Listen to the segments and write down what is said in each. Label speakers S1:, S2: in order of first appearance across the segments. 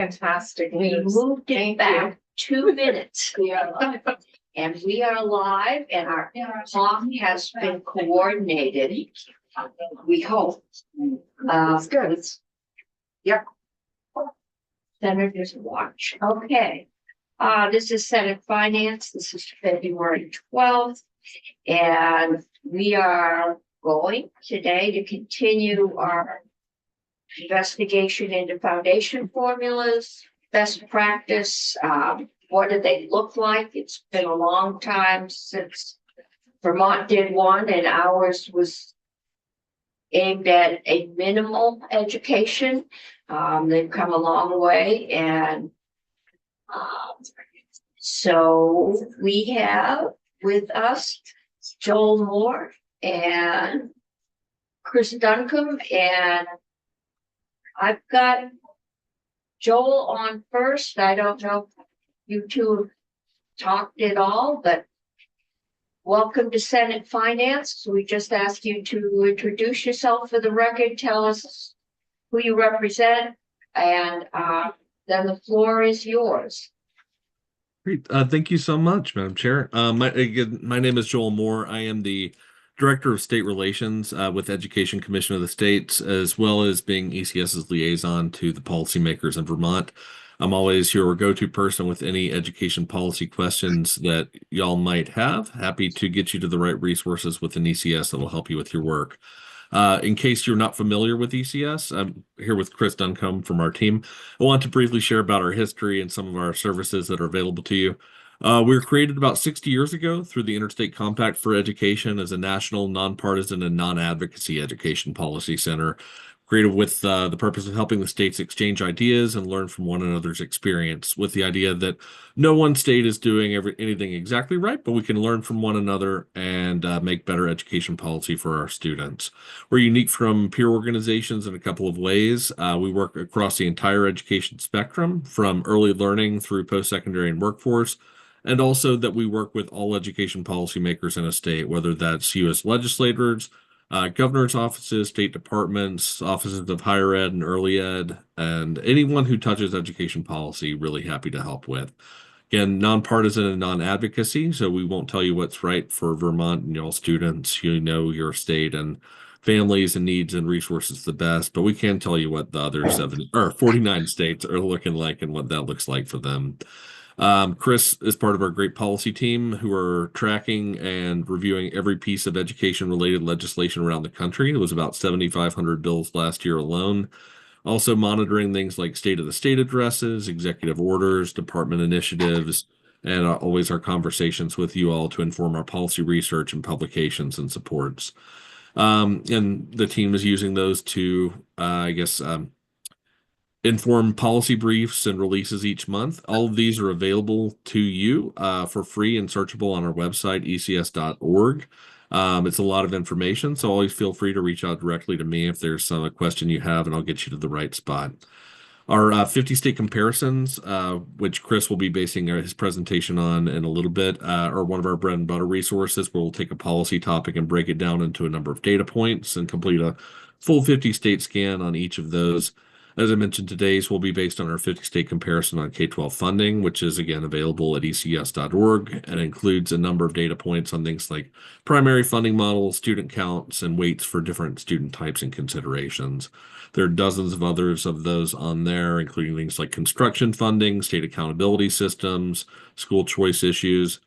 S1: Fantastic.
S2: We
S1: news.
S2: moved it
S1: Thank
S2: back 2 minutes.
S1: We are live.
S2: And we are live and our talk has been coordinated. We hope.
S1: That's good.
S2: Yep. Senators watch. Okay. This is Senate Finance. This is February 12th. And we are going today to continue our investigation into foundation formulas, best practice. What do they look like? It's been a long time since Vermont did one, and ours was aimed at a minimal education. They've come a long way, and so we have with us Joel Moore and Chris Duncombe, and I've got Joel on first. I don't know if you two talked at all, but welcome to Senate Finance. We just ask you to introduce yourself for the record, tell us who you represent, and then the floor is yours.
S3: Great. Thank you so much, Madam Chair. My name is Joel Moore. I am the Director of State Relations with Education Commission of the States, as well as being ECS's liaison to the policymakers in Vermont. I'm always your go-to person with any education policy questions that y'all might have. Happy to get you to the right resources within ECS that will help you with your work. In case you're not familiar with ECS, I'm here with Chris Duncombe from our team. I want to briefly share about our history and some of our services that are available to you. We were created about 60 years ago through the Interstate Compact for Education as a national, nonpartisan, and non-advocacy education policy center, created with the purpose of helping the states exchange ideas and learn from one another's experience, with the idea that no one state is doing anything exactly right, but we can learn from one another and make better education policy for our students. We're unique from peer organizations in a couple of ways. We work across the entire education spectrum, from early learning through post-secondary and workforce, and also that we work with all education policymakers in a state, whether that's U.S. legislators, governor's offices, state departments, offices of higher ed and early ed, and anyone who touches education policy, really happy to help with. Again, nonpartisan and non-advocacy, so we won't tell you what's right for Vermont and y'all students. You know your state and families and needs and resources the best, but we can tell you what the other 49 states are looking like and what that looks like for them. Chris is part of our great policy team who are tracking and reviewing every piece of education-related legislation around the country. It was about 7,500 bills last year alone. Also monitoring things like state of the state addresses, executive orders, department initiatives, and always our conversations with you all to inform our policy research and publications and supports. And the team is using those to, inform policy briefs and releases each month. All of these are available to you for free and searchable on our website, ecs.org. It's a lot of information, so always feel free to reach out directly to me if there's some question you have, and I'll get you to the right spot. Our 50-state comparisons, which Chris will be basing his presentation on in a little bit, are one of our bread and butter resources where we'll take a policy topic and break it down into a number of data points and complete a full 50-state scan on each of those. As I mentioned, today's will be based on our 50-state comparison on K-12 funding, which is, again, available at ecs.org and includes a number of data points on things like primary funding models, student counts, and weights for different student types and considerations. There are dozens of others of those on there, including things like construction funding, state accountability systems, school choice issues.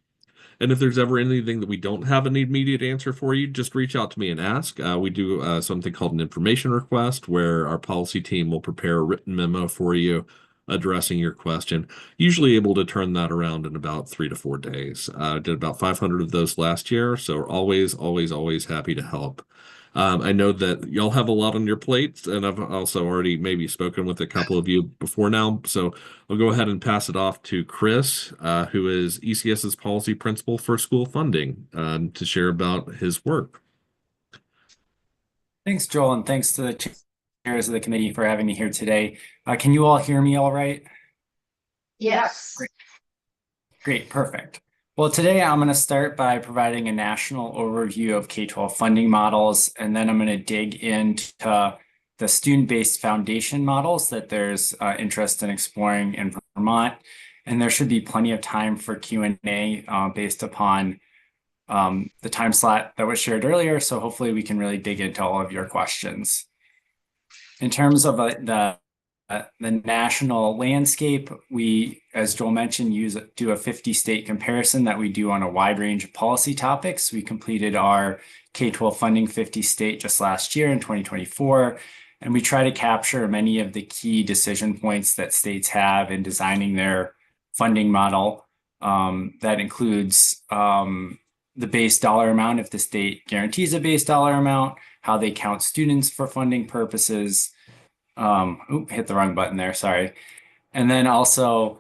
S3: And if there's ever anything that we don't have an immediate answer for you, just reach out to me and ask. We do something called an information request, where our policy team will prepare a written memo for you addressing your question, usually able to turn that around in about 3 to 4 days. Did about 500 of those last year, so always, always, always happy to help. I know that y'all have a lot on your plates, and I've also already maybe spoken with a couple of you before now, so I'll go ahead and pass it off to Chris, who is ECS's policy principal for school funding, to share about his work.
S4: Thanks, Joel, and thanks to the chairs of the committee for having me here today. Can you all hear me all right?
S2: Yes.
S4: Great, perfect. Well, today I'm going to start by providing a national overview of K-12 funding models, and then I'm going to dig into the student-based foundation models that there's interest in exploring in Vermont. And there should be plenty of time for Q&A based upon the time slot that was shared earlier. So hopefully we can really dig into all of your questions. In terms of the national landscape, we, as Joel mentioned, do a 50-state comparison that we do on a wide range of policy topics. We completed our K-12 funding 50-state just last year in 2024, and we try to capture many of the key decision points that states have in designing their funding model. That includes the base dollar amount if the state guarantees a base dollar amount, how they count students for funding purposes. Hit the wrong button there, sorry. And then also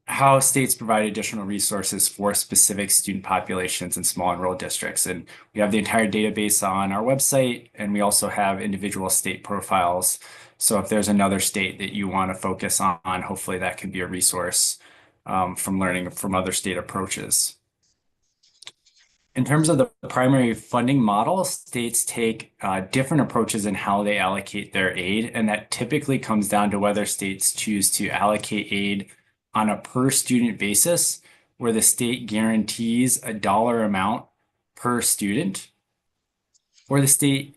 S4: how states provide additional resources for specific student populations in small and rural districts. And we have the entire database on our website, and we also have individual state profiles. So if there's another state that you want to focus on, hopefully that can be a resource from learning from other state approaches. In terms of the primary funding model, states take different approaches in how they allocate their aid, and that typically comes down to whether states choose to allocate aid on a per student basis, where the state guarantees a dollar amount per student, or the state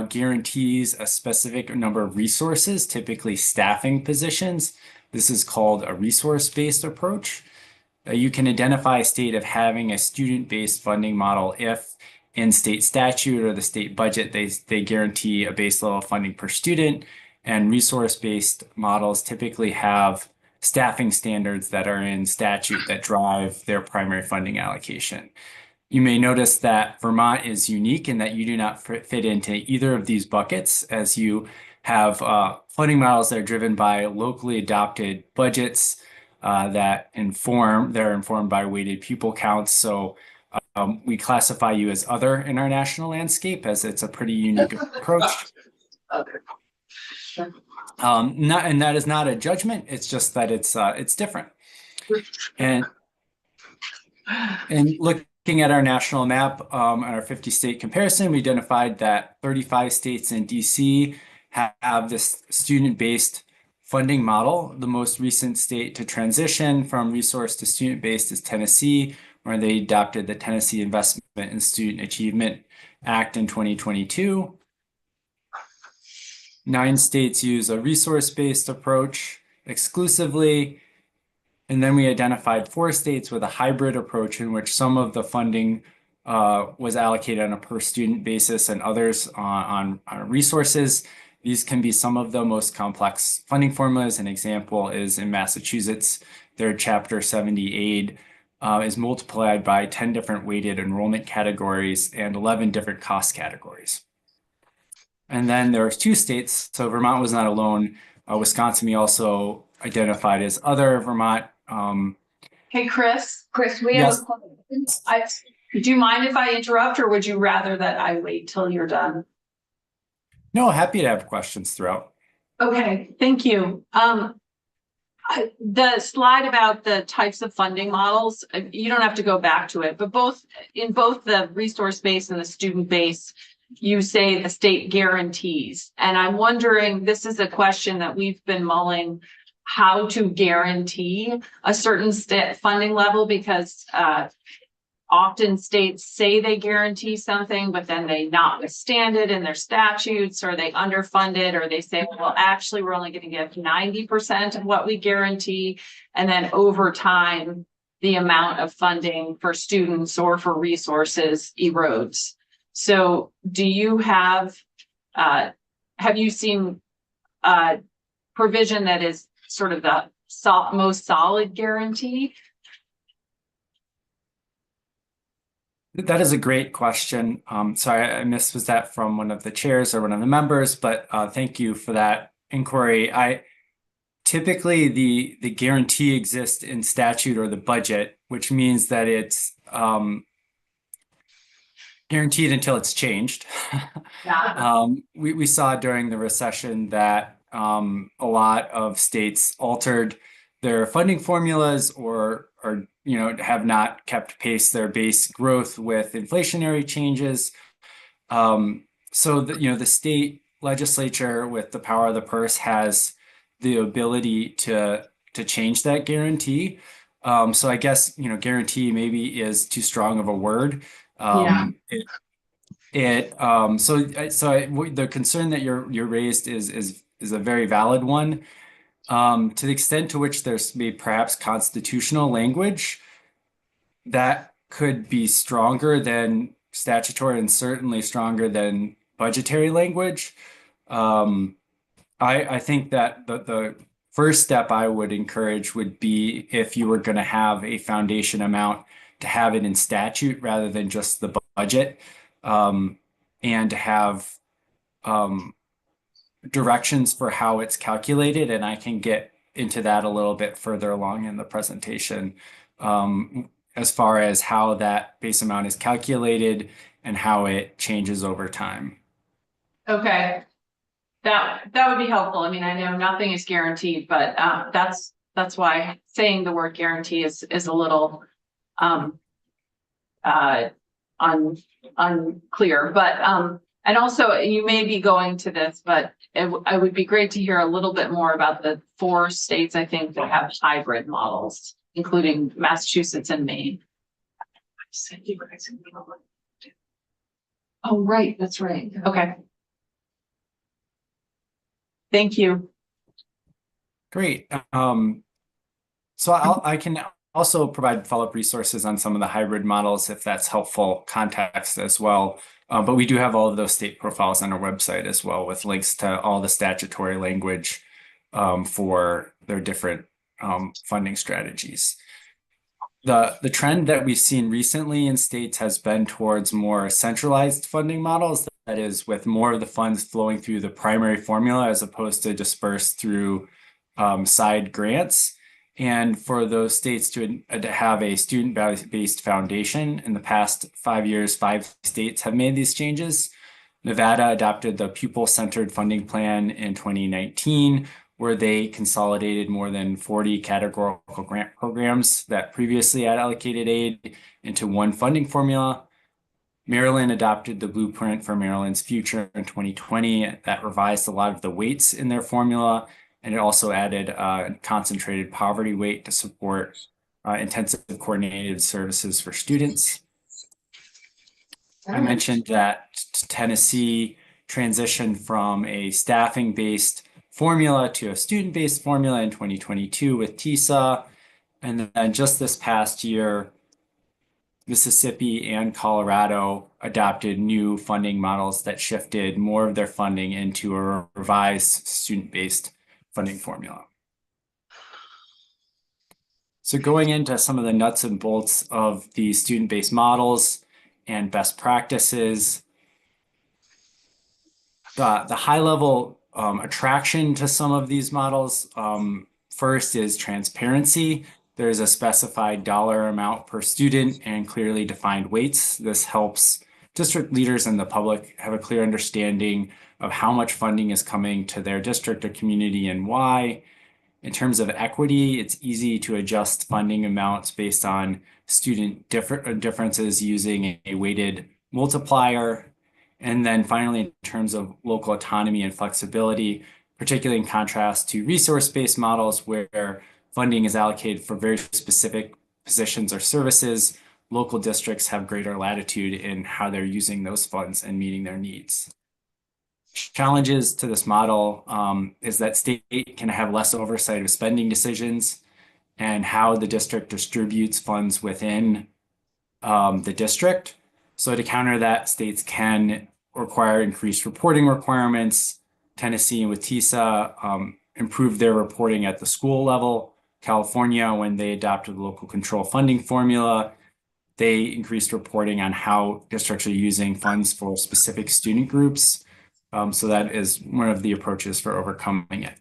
S4: guarantees a specific number of resources, typically staffing positions. This is called a resource-based approach. You can identify a state of having a student-based funding model if in state statute or the state budget, they guarantee a base level of funding per student, and resource-based models typically have staffing standards that are in statute that drive their primary funding allocation. You may notice that Vermont is unique in that you do not fit into either of these buckets, as you have funding models that are driven by locally adopted budgets they're informed by weighted pupil counts. So we classify you as other in our national landscape, as it's a pretty unique approach. And that is not a judgment. It's just that it's different. And looking at our national map on our 50-state comparison, we identified that 35 states in DC have this student-based funding model. The most recent state to transition from resource to student-based is Tennessee, where they adopted the Tennessee Investment in Student Achievement Act in 2022. 9 states use a resource-based approach exclusively. And then we identified 4 states with a hybrid approach in which some of the funding was allocated on a per student basis and others on resources. These can be some of the most complex funding formulas. An example is in Massachusetts, their Chapter 70 aid is multiplied by 10 different weighted enrollment categories and 11 different cost categories. And then there are 2 states, so Vermont was not alone. Wisconsin we also identified as other. Vermont.
S1: Hey, Chris,
S2: We
S4: Yes.
S2: have
S1: do you mind if I interrupt, or would you rather that I wait till you're done?
S4: No, happy to have questions throughout.
S1: Okay, thank you. The slide about the types of funding models, you don't have to go back to it, but in both the resource base and the student base, you say the state guarantees. And I'm wondering, this is a question that we've been mulling, how to guarantee a certain funding level, because often states say they guarantee something, but then they not withstand it in their statutes, or they underfund it, or they say, well, actually, we're only going to give 90% of what we guarantee. And then over time, the amount of funding for students or for resources erodes. So do you have you seen provision that is sort of the most solid guarantee?
S4: That is a great question. Sorry, I missed, was that from one of the chairs or one of the members, but thank you for that inquiry. Typically the guarantee exists in statute or the budget, which means that it's guaranteed until it's changed. We saw during the recession that a lot of states altered their funding formulas or have not kept pace their base growth with inflationary changes. So the state legislature with the power of the purse has the ability to change that guarantee. So I guess, guarantee maybe is too strong of a word. The concern that you're raised is a very valid one. To the extent to which there's maybe perhaps constitutional language that could be stronger than statutory and certainly stronger than budgetary language. I think that the first step I would encourage would be, if you were going to have a foundation amount, to have it in statute rather than just the budget, and to have directions for how it's calculated. And I can get into that a little bit further along in the presentation, as far as how that base amount is calculated and how it changes over time.
S1: Okay. That would be helpful. I mean, I know nothing is guaranteed, but that's why saying the word guarantee is a little unclear. But and also, you may be going to this, but it would be great to hear a little bit more about the 4 states, I think, that have hybrid models, including Massachusetts and Maine. Oh, right, that's right. Okay. Thank you.
S4: Great. So I can also provide follow-up resources on some of the hybrid models if that's helpful context as well. But we do have all of those state profiles on our website as well, with links to all the statutory language for their different funding strategies. The trend that we've seen recently in states has been towards more centralized funding models, that is, with more of the funds flowing through the primary formula as opposed to dispersed through side grants. And for those states to have a student-based foundation, in the past 5 years, 5 states have made these changes. Nevada adopted the pupil-centered funding plan in 2019, where they consolidated more than 40 categorical grant programs that previously had allocated aid into one funding formula. Maryland adopted the Blueprint for Maryland's Future in 2020 that revised a lot of the weights in their formula, and it also added a concentrated poverty weight to support intensive coordinated services for students. I mentioned that Tennessee transitioned from a staffing-based formula to a student-based formula in 2022 with TISA. And then just this past year, Mississippi and Colorado adopted new funding models that shifted more of their funding into a revised student-based funding formula. So going into some of the nuts and bolts of the student-based models and best practices, the high-level attraction to some of these models, first is transparency. There's a specified dollar amount per student and clearly defined weights. This helps district leaders and the public have a clear understanding of how much funding is coming to their district or community and why. In terms of equity, it's easy to adjust funding amounts based on student differences using a weighted multiplier. And then finally, in terms of local autonomy and flexibility, particularly in contrast to resource-based models where funding is allocated for very specific positions or services, local districts have greater latitude in how they're using those funds and meeting their needs. Challenges to this model is that state can have less oversight of spending decisions and how the district distributes funds within the district. So to counter that, states can require increased reporting requirements. Tennessee with TISA improved their reporting at the school level. California, when they adopted the local control funding formula, they increased reporting on how districts are using funds for specific student groups. So that is one of the approaches for overcoming it.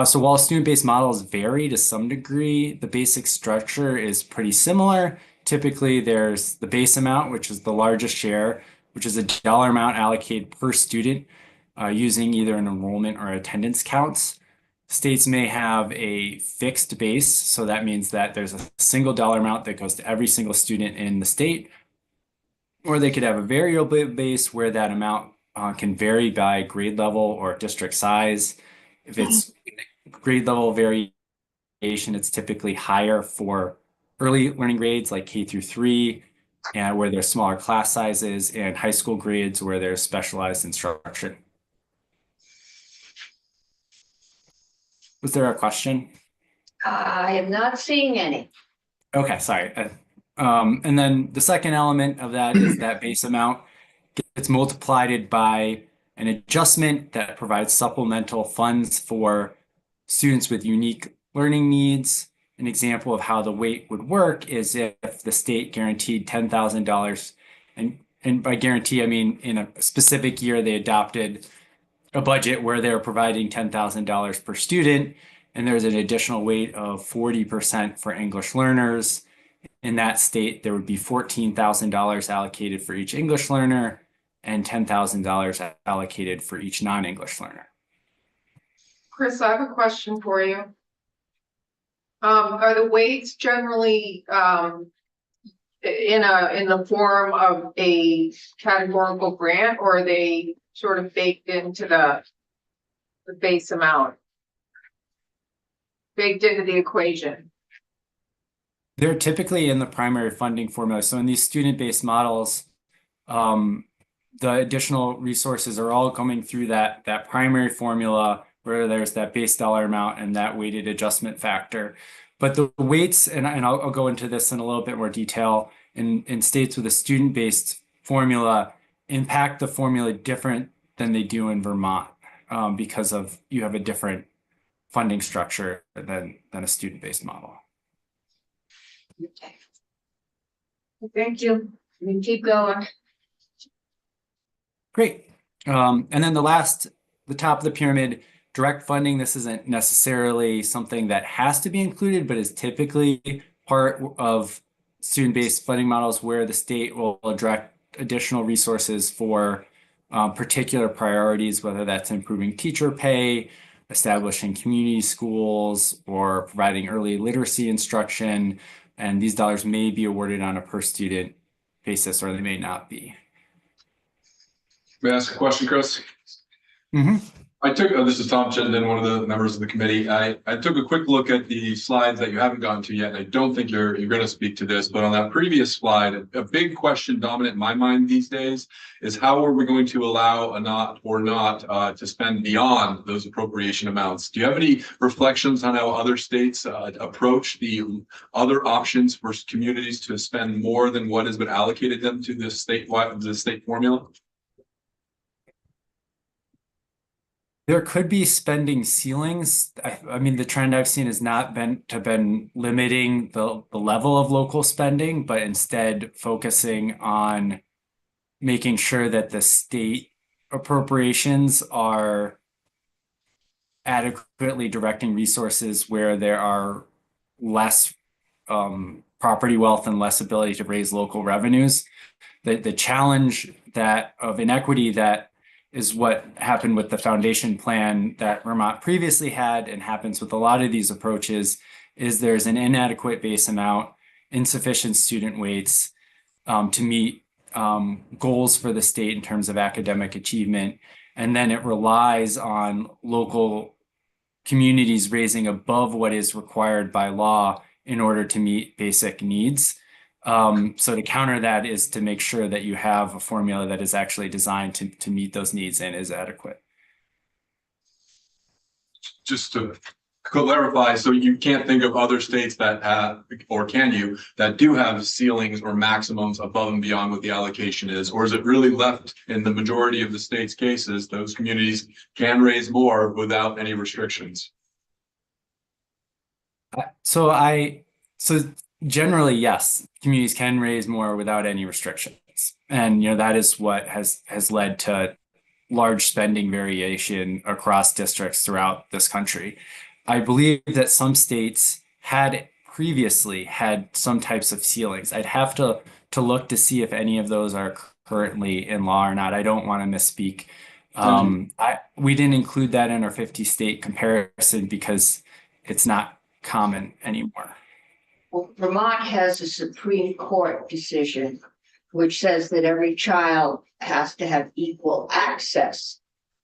S4: So while student-based models vary to some degree, the basic structure is pretty similar. Typically, there's the base amount, which is the largest share, which is a dollar amount allocated per student using either an enrollment or attendance counts. States may have a fixed base, so that means that there's a single dollar amount that goes to every single student in the state. Or they could have a variable base where that amount can vary by grade level or district size. If it's grade level variation, it's typically higher for early learning grades like K through 3, and where there's smaller class sizes, and high school grades where there's specialized instruction. Was there a question?
S2: I am not seeing any.
S4: Okay, sorry. And then the second element of that is that base amount gets multiplied by an adjustment that provides supplemental funds for students with unique learning needs. An example of how the weight would work is if the state guaranteed $10,000, and by guarantee, I mean in a specific year, they adopted a budget where they're providing $10,000 per student, and there's an additional weight of 40% for English learners. In that state, there would be $14,000 allocated for each English learner and $10,000 allocated for each non-English learner.
S5: Chris, I have a question for you. Are the weights generally in the form of a categorical grant, or are they sort of baked into the base amount? Baked into the equation?
S4: They're typically in the primary funding formula. So in these student-based models, the additional resources are all coming through that primary formula where there's that base dollar amount and that weighted adjustment factor. But the weights, and I'll go into this in a little bit more detail, in states with a student-based formula impact the formula different than they do in Vermont, because of you have a different funding structure than a student-based model.
S2: Okay. Thank you. We can keep going.
S4: Great. And then the top of the pyramid, direct funding. This isn't necessarily something that has to be included, but is typically part of student-based funding models where the state will direct additional resources for particular priorities, whether that's improving teacher pay, establishing community schools, or providing early literacy instruction. And these dollars may be awarded on a per student basis, or they may not be.
S6: May I ask a question, Chris?
S4: Mm-hmm.
S6: This is Tom Chittenden, one of the members of the committee. I took a quick look at the slides that you haven't gotten to yet, and I don't think you're going to speak to this, but on that previous slide, a big question dominant in my mind these days is how are we going to allow to spend beyond those appropriation amounts? Do you have any reflections on how other states approach the other options for communities to spend more than what has been allocated them to the state formula?
S4: There could be spending ceilings. I mean, the trend I've seen has not been limiting the level of local spending, but instead focusing on making sure that the state appropriations are adequately directing resources where there are less property wealth and less ability to raise local revenues. The challenge of inequity that is what happened with the foundation plan that Vermont previously had and happens with a lot of these approaches is there's an inadequate base amount, insufficient student weights to meet goals for the state in terms of academic achievement. And then it relies on local communities raising above what is required by law in order to meet basic needs. So to counter that is to make sure that you have a formula that is actually designed to meet those needs and is adequate.
S6: Just to clarify, so you can't think of other states that have, or can you, that do have ceilings or maximums above and beyond what the allocation is? Or is it really left in the majority of the state's cases, those communities can raise more without any restrictions?
S4: So generally, yes, communities can raise more without any restrictions. And that is what has led to large spending variation across districts throughout this country. I believe that some states had previously had some types of ceilings. I'd have to look to see if any of those are currently in law or not. I don't want to misspeak. We didn't include that in our 50-state comparison because it's not common anymore.
S2: Well, Vermont has a Supreme Court decision which says that every child has to have equal access.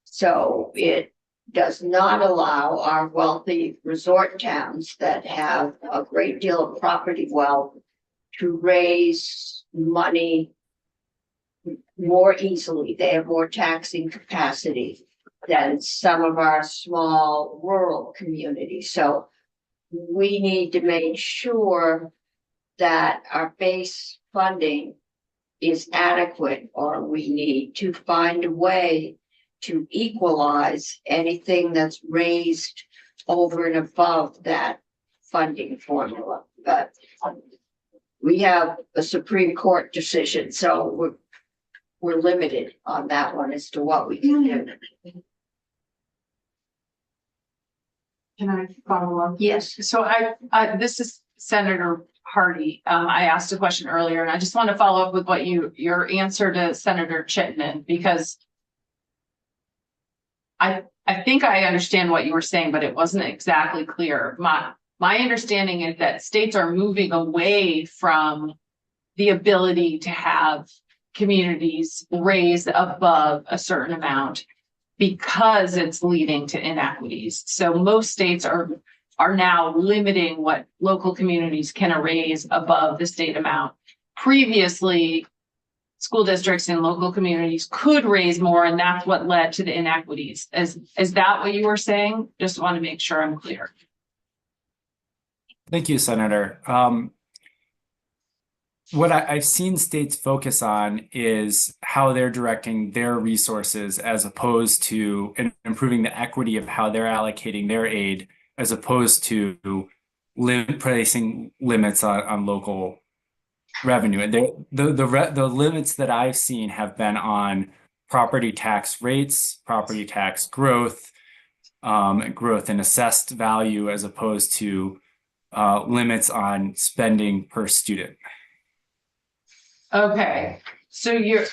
S2: So it does not allow our wealthy resort towns that have a great deal of property wealth to raise money more easily. They have more taxing capacity than some of our small rural communities. So we need to make sure that our base funding is adequate, or we need to find a way to equalize anything that's raised over and above that funding formula. But we have a Supreme Court decision, so we're limited on that one as to what we can do.
S1: Can I follow up?
S2: Yes,
S1: So this is Senator Hardy. I asked a question earlier and I just want to follow up with what your answer to Senator Chittenden, because I think I understand what you were saying, but it wasn't exactly clear. My understanding is that states are moving away from the ability to have communities raise above a certain amount because it's leading to inequities. So most states are now limiting what local communities can raise above the state amount. Previously, school districts and local communities could raise more, and that's what led to the inequities. Is that what you were saying? Just want to make sure I'm clear.
S4: Thank you, Senator. What I've seen states focus on is how they're directing their resources as opposed to improving the equity of how they're allocating their aid, as opposed to placing limits on local revenue. And the limits that I've seen have been on property tax rates, property tax growth, growth in assessed value, as opposed to limits on spending per student.
S1: Okay, so you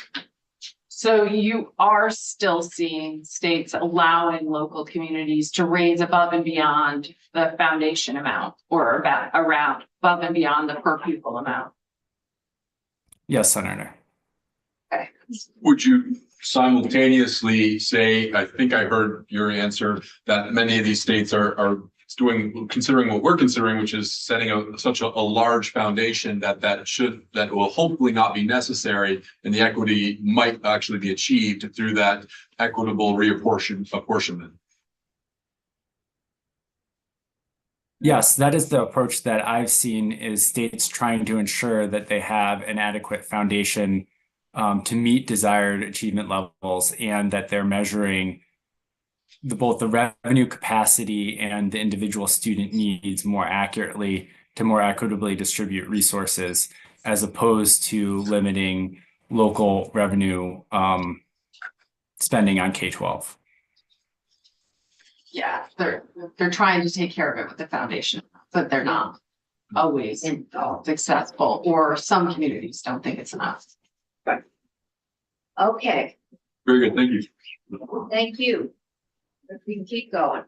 S1: are still seeing states allowing local communities to raise above and beyond the foundation amount, or around above and beyond the per pupil amount.
S4: Yes, Senator.
S6: Would you simultaneously say, I think I heard your answer, that many of these states are considering what we're considering, which is setting such a large foundation that will hopefully not be necessary, and the equity might actually be achieved through that equitable apportionment.
S4: Yes, that is the approach that I've seen, is states trying to ensure that they have an adequate foundation to meet desired achievement levels, and that they're measuring both the revenue capacity and the individual student needs more accurately to more equitably distribute resources, as opposed to limiting local revenue spending on K-12.
S1: Yeah, they're trying to take care of it with the foundation, but they're not always successful, or some communities don't think it's enough.
S2: okay,
S6: Very good, thank you.
S2: thank you. If we can keep going.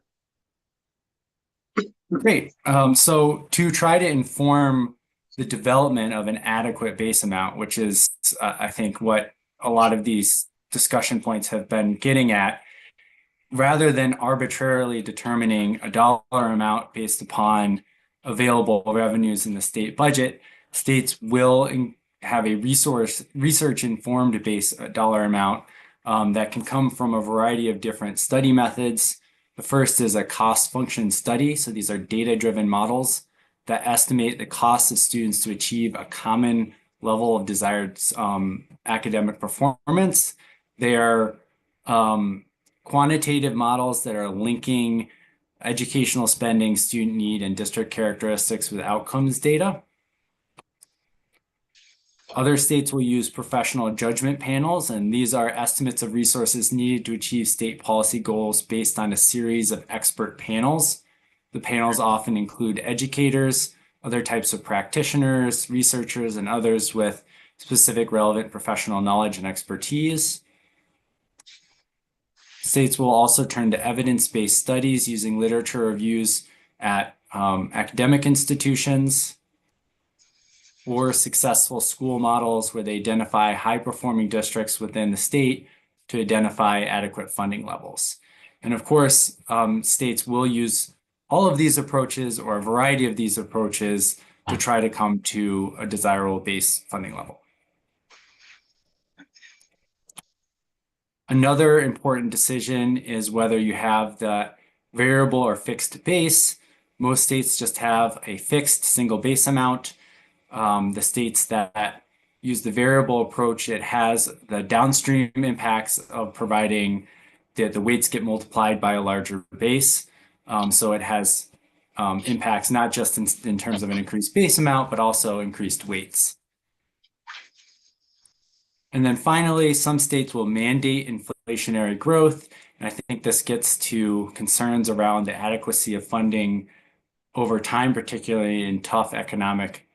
S4: Great. So to try to inform the development of an adequate base amount, which is, I think, what a lot of these discussion points have been getting at, rather than arbitrarily determining a dollar amount based upon available revenues in the state budget, states will have a research-informed base dollar amount that can come from a variety of different study methods. The first is a cost function study. So these are data-driven models that estimate the cost of students to achieve a common level of desired academic performance. They are quantitative models that are linking educational spending, student need, and district characteristics with outcomes data. Other states will use professional judgment panels, and these are estimates of resources needed to achieve state policy goals based on a series of expert panels. The panels often include educators, other types of practitioners, researchers, and others with specific relevant professional knowledge and expertise. States will also turn to evidence-based studies using literature reviews at academic institutions. or successful school models where they identify high-performing districts within the state to identify adequate funding levels. And of course, states will use all of these approaches or a variety of these approaches to try to come to a desirable base funding level. Another important decision is whether you have the variable or fixed base. Most states just have a fixed single base amount. The states that use the variable approach, it has the downstream impacts of providing that the weights get multiplied by a larger base. So it has impacts not just in terms of an increased base amount, but also increased weights. And then finally, some states will mandate inflationary growth. And I think this gets to concerns around the adequacy of funding over time, particularly in tough economic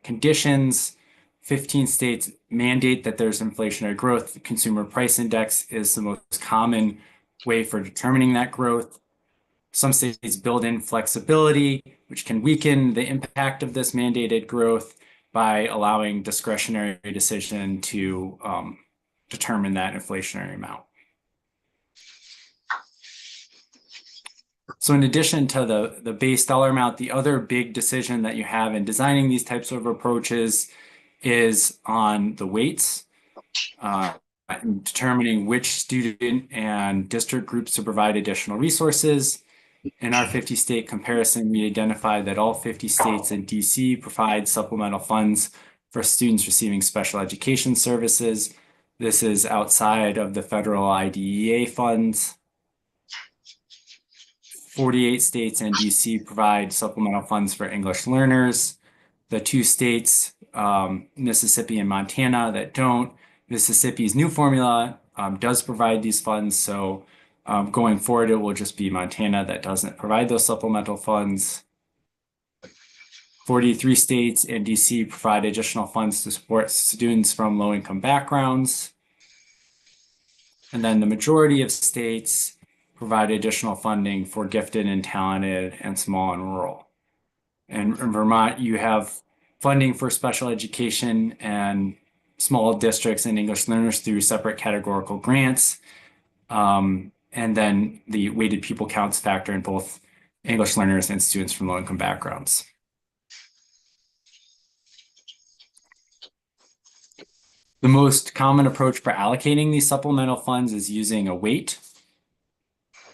S4: conditions. 15 states mandate that there's inflationary growth. The Consumer Price Index is the most common way for determining that growth. Some states build in flexibility, which can weaken the impact of this mandated growth by allowing discretionary decision to determine that inflationary amount. So in addition to the base dollar amount, the other big decision that you have in designing these types of approaches is on the weights, determining which student and district groups to provide additional resources. In our 50-state comparison, we identified that all 50 states and DC provide supplemental funds for students receiving special education services. This is outside of the federal IDEA funds. 48 states and DC provide supplemental funds for English learners. The 2 states, Mississippi and Montana, that don't. Mississippi's new formula does provide these funds, so going forward, it will just be Montana that doesn't provide those supplemental funds. 43 states and DC provide additional funds to support students from low-income backgrounds. And then the majority of states provide additional funding for gifted and talented and small and rural. And in Vermont, you have funding for special education and small districts and English learners through separate categorical grants. And then the weighted pupil counts factor in both English learners and students from low-income backgrounds. The most common approach for allocating these supplemental funds is using a weight.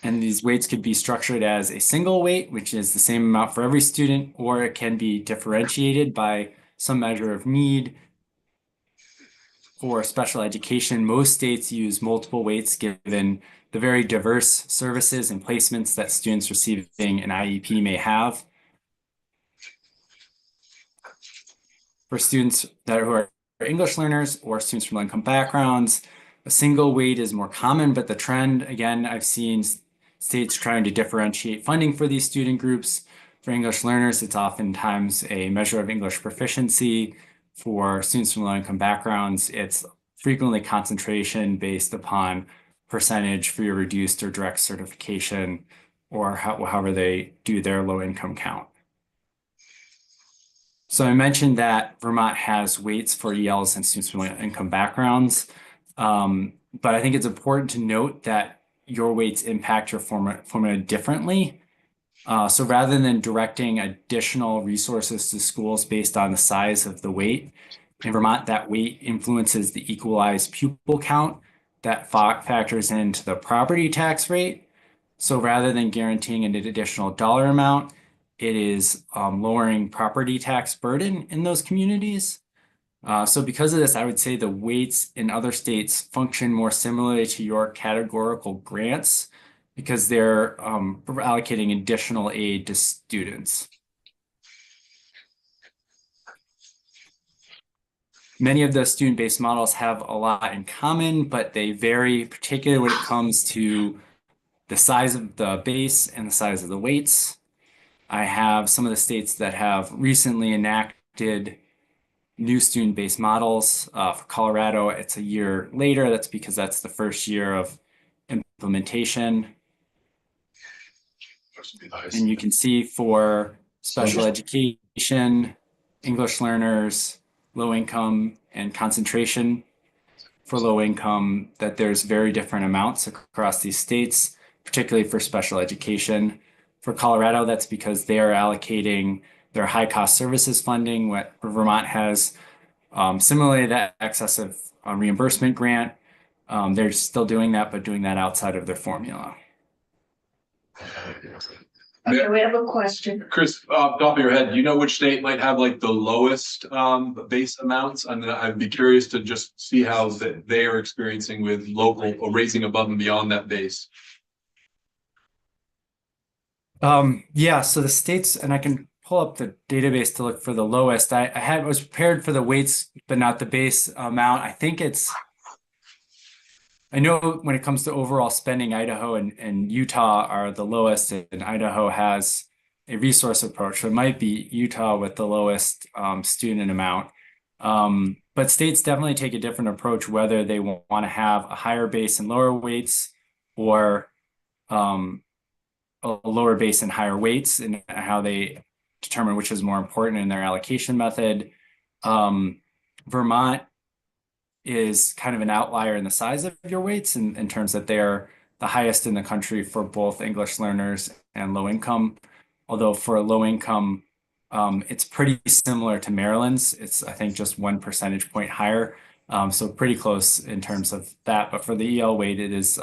S4: And these weights could be structured as a single weight, which is the same amount for every student, or it can be differentiated by some measure of need. For special education, most states use multiple weights given the very diverse services and placements that students receiving an IEP may have. For students who are English learners or students from low-income backgrounds, a single weight is more common, but the trend, again, I've seen states trying to differentiate funding for these student groups. For English learners, it's oftentimes a measure of English proficiency. For students from low-income backgrounds, it's frequently concentration based upon percentage for your reduced or direct certification, or however they do their low-income count. So I mentioned that Vermont has weights for ELs and students from low-income backgrounds, but I think it's important to note that your weights impact your formula differently. So rather than directing additional resources to schools based on the size of the weight, in Vermont, that weight influences the equalized pupil count that factors into the property tax rate. So rather than guaranteeing an additional dollar amount, it is lowering property tax burden in those communities. So because of this, I would say the weights in other states function more similarly to your categorical grants because they're allocating additional aid to students. Many of the student-based models have a lot in common, but they vary, particularly when it comes to the size of the base and the size of the weights. I have some of the states that have recently enacted new student-based models. For Colorado, it's a year later. That's because that's the first year of implementation. And you can see for special education, English learners, low income and concentration for low income, that there's very different amounts across these states, particularly for special education. For Colorado, that's because they are allocating their high cost services funding. What Vermont has, similarly, that excessive reimbursement grant. They're still doing that, but doing that outside of their formula.
S2: Okay, we have a question.
S6: Chris, off the top of your head, do you know which state might have like the lowest base amounts? And I'd be curious to just see how they are experiencing with local or raising above and beyond that base.
S4: Yeah, so the states, and I can pull up the database to look for the lowest. I was prepared for the weights, but not the base amount. I know when it comes to overall spending, Idaho and Utah are the lowest, and Idaho has a resource approach. So it might be Utah with the lowest student amount. But states definitely take a different approach, whether they want to have a higher base and lower weights, or a lower base and higher weights, and how they determine which is more important in their allocation method. Vermont is kind of an outlier in the size of your weights in terms that they're the highest in the country for both English learners and low income. Although for low income, it's pretty similar to Maryland's. It's, I think, just 1 percentage point higher. So pretty close in terms of that. But for the EL weight, it is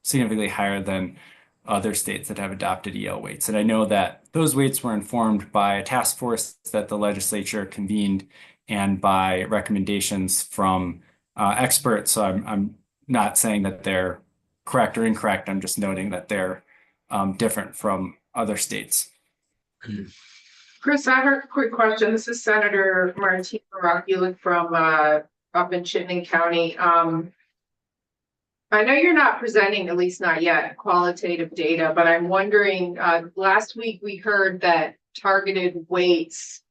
S4: significantly higher than other states that have adopted EL weights. And I know that those weights were informed by a task force that the legislature convened and by recommendations from experts. So I'm not saying that they're correct or incorrect. I'm just noting that they're different from other states.
S5: Chris, I have a quick question. This is Senator Martina Rockula from up in Chittenden County. I know you're not presenting, at least not yet, qualitative data, but I'm wondering, last week we heard that targeted weights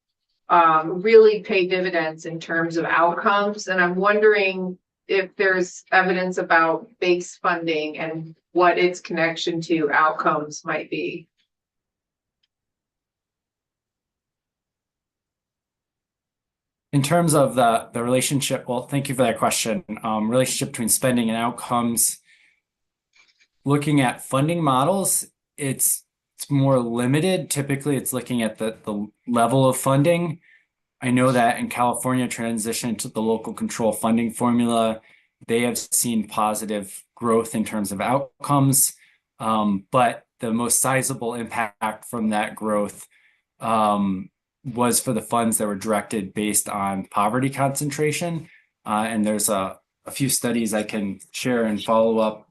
S5: really pay dividends in terms of outcomes. And I'm wondering if there's evidence about base funding and what its connection to outcomes might be.
S4: In terms of the relationship, well, thank you for that question. Relationship between spending and outcomes. Looking at funding models, it's more limited. Typically, it's looking at the level of funding. I know that in California transition to the local control funding formula, they have seen positive growth in terms of outcomes, but the most sizable impact from that growth was for the funds that were directed based on poverty concentration. And there's a few studies I can share and follow up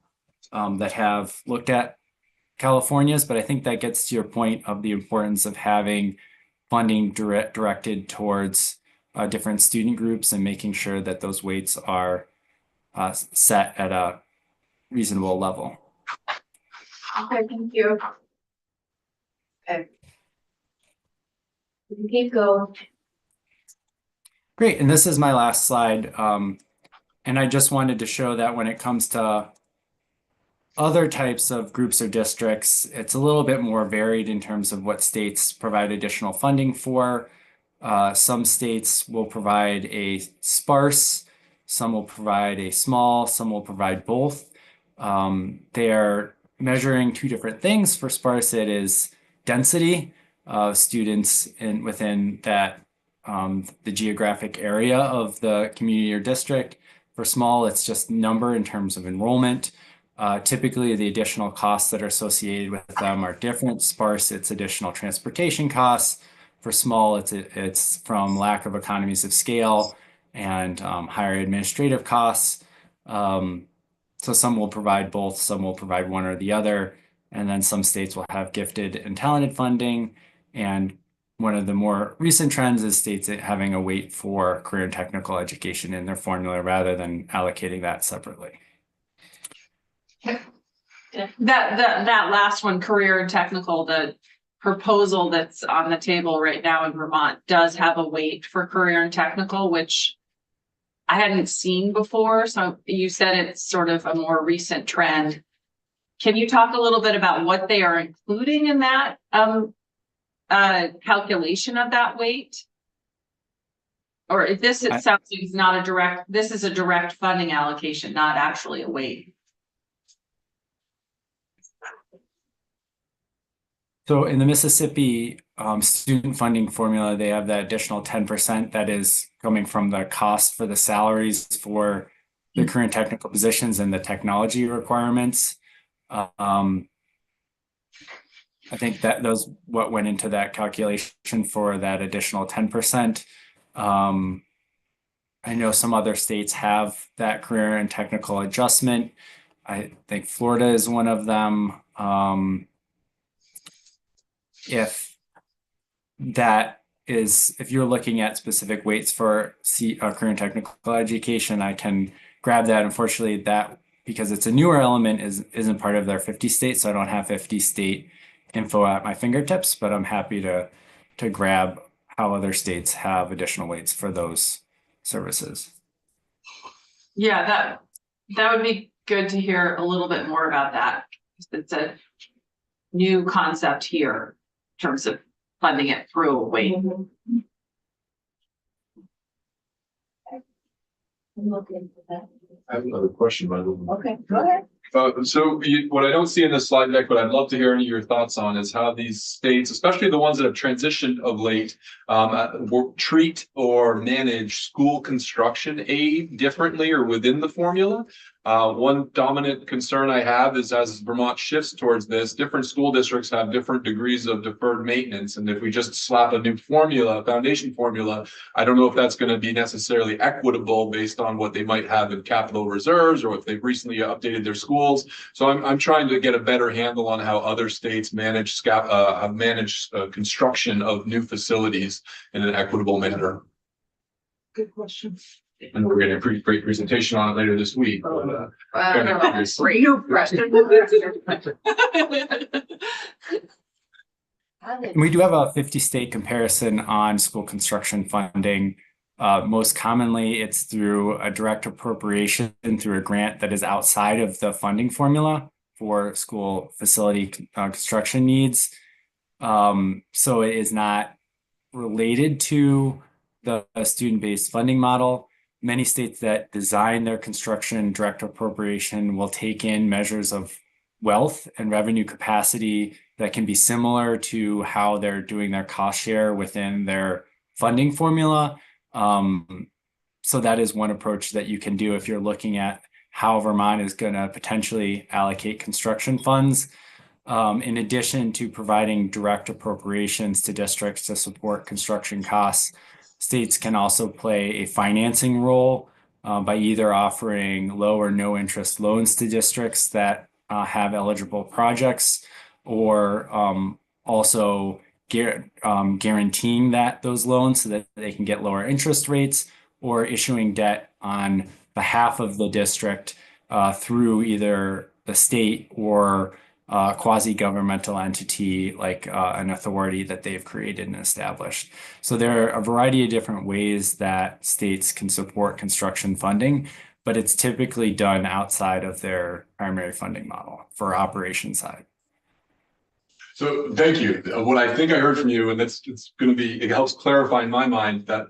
S4: that have looked at California's, but I think that gets to your point of the importance of having funding directed towards different student groups and making sure that those weights are set at a reasonable level.
S5: Okay, thank you.
S2: Okay. Keep going.
S4: Great, and this is my last slide. And I just wanted to show that when it comes to other types of groups or districts, it's a little bit more varied in terms of what states provide additional funding for. Some states will provide a sparse, some will provide a small, some will provide both. They are measuring two different things. For sparse, it is density of students within that the geographic area of the community or district. For small, it's just number in terms of enrollment. Typically, the additional costs that are associated with them are different. Sparse, it's additional transportation costs. For small, it's from lack of economies of scale and higher administrative costs. So some will provide both, some will provide one or the other. And then some states will have gifted and talented funding. And one of the more recent trends is states having a weight for career and technical education in their formula rather than allocating that separately.
S1: That last one, career and technical, the proposal that's on the table right now in Vermont does have a weight for career and technical, which I hadn't seen before. So you said it's sort of a more recent trend. Can you talk a little bit about what they are including in that calculation of that weight? Or if this, it sounds like it's not a direct, this is a direct funding allocation, not actually a weight.
S4: So in the Mississippi student funding formula, they have that additional 10% that is coming from the cost for the salaries for the current technical positions and the technology requirements. I think that those what went into that calculation for that additional 10%. I know some other states have that career and technical adjustment. I think Florida is one of them. If you're looking at specific weights for career and technical education, I can grab that. Unfortunately, that because it's a newer element isn't part of their 50 states, so I don't have 50 state info at my fingertips, but I'm happy to grab how other states have additional weights for those services.
S1: Yeah, that would be good to hear a little bit more about that. It's a new concept here in terms of funding it through a weight.
S6: I have another question, by the way.
S2: Okay, go ahead.
S6: What I don't see in this slide deck, but I'd love to hear any of your thoughts on, is how these states, especially the ones that have transitioned of late, treat or manage school construction aid differently or within the formula. One dominant concern I have is as Vermont shifts towards this, different school districts have different degrees of deferred maintenance. And if we just slap a new formula, foundation formula, I don't know if that's going to be necessarily equitable based on what they might have in capital reserves or if they've recently updated their schools. So I'm trying to get a better handle on how other states manage construction of new facilities in an equitable manner.
S5: Good question.
S6: And we're getting a pretty great presentation on it later this week. But,
S5: Great.
S4: We do have a 50-state comparison on school construction funding. Most commonly, it's through a direct appropriation through a grant that is outside of the funding formula for school facility construction needs. So it is not related to the student-based funding model. Many states that design their construction direct appropriation will take in measures of wealth and revenue capacity that can be similar to how they're doing their cost share within their funding formula. So that is one approach that you can do if you're looking at how Vermont is going to potentially allocate construction funds. In addition to providing direct appropriations to districts to support construction costs, states can also play a financing role by either offering low or no interest loans to districts that have eligible projects, or also guaranteeing those loans so that they can get lower interest rates, or issuing debt on behalf of the district through either the state or quasi-governmental entity like an authority that they've created and established. So there are a variety of different ways that states can support construction funding, but it's typically done outside of their primary funding model for operation side.
S6: So thank you. What I think I heard from you, and it's going to be, it helps clarify in my mind that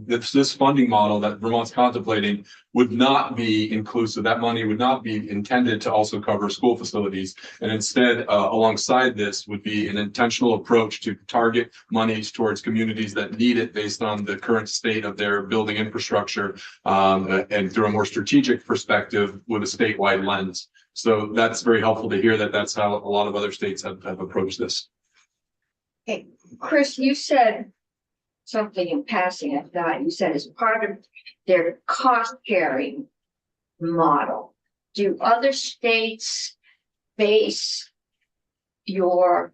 S6: this funding model that Vermont's contemplating would not be inclusive. That money would not be intended to also cover school facilities. And instead, alongside this would be an intentional approach to target monies towards communities that need it based on the current state of their building infrastructure, and through a more strategic perspective with a statewide lens. So that's very helpful to hear that that's how a lot of other states have approached this.
S2: Hey, Chris, you said something in passing. I thought you said as part of their cost sharing model. Do other states base your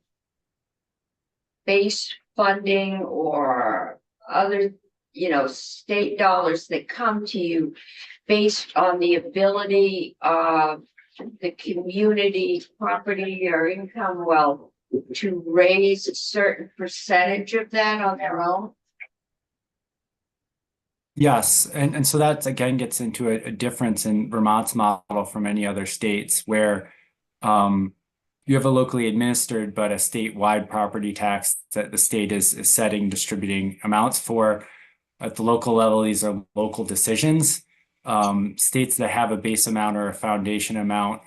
S2: base funding or other, state dollars that come to you based on the ability of the community property or income wealth to raise a certain percentage of that on their own?
S4: Yes, and so that again gets into a difference in Vermont's model from many other states where you have a locally administered but a statewide property tax that the state is setting distributing amounts for. at the local level, these are local decisions. States that have a base amount or a foundation amount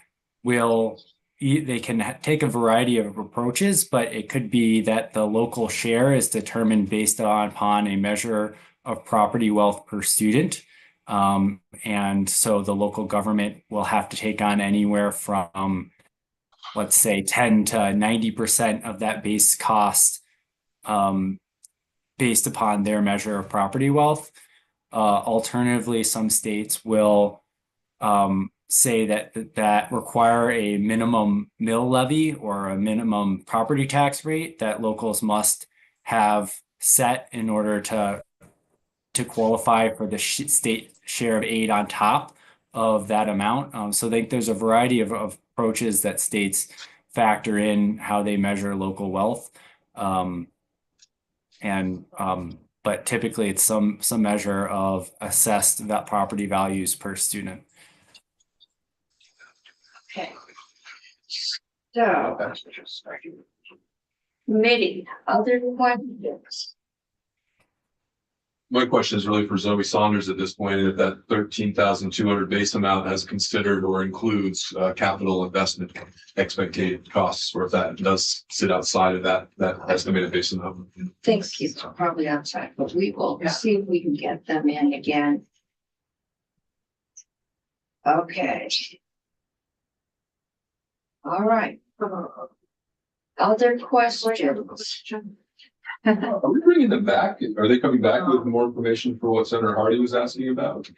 S4: they can take a variety of approaches, but it could be that the local share is determined based upon a measure of property wealth per student. And so the local government will have to take on anywhere from, let's say, 10 to 90% of that base cost based upon their measure of property wealth. Alternatively, some states will say that require a minimum mill levy or a minimum property tax rate that locals must have set in order to qualify for the state share of aid on top of that amount. So I think there's a variety of approaches that states factor in how they measure local wealth. But typically it's some measure of assessed property values per student.
S2: Okay. So. Committee, other questions?
S6: My question is really for Zoe Saunders at this point, if that 13,200 base amount has considered or includes capital investment expected costs, or if that does sit outside of that estimated base amount.
S2: Think it's probably outside, but we will see if we can get them in again. Okay. All right. Other questions?
S6: Are we bringing them back? Are they coming back with more information for what Senator Hardy was asking about?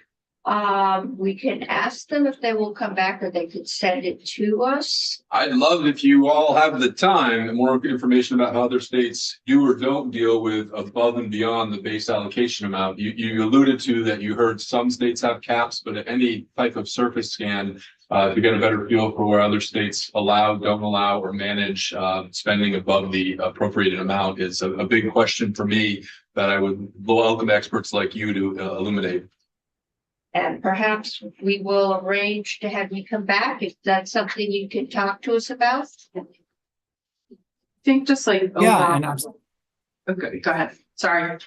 S2: We can ask them if they will come back, or they could send it to us.
S6: I'd love if you all have the time and more information about how other states do or don't deal with above and beyond the base allocation amount. You alluded to that you heard some states have caps, but at any type of surface scan, to get a better feel for where other states allow, don't allow, or manage spending above the appropriated amount is a big question for me that I would welcome experts like you to illuminate.
S2: And perhaps we will arrange to have you come back if that's something you can talk to us about.
S1: I think just like.
S4: Yeah, and
S1: Okay, go ahead. Sorry.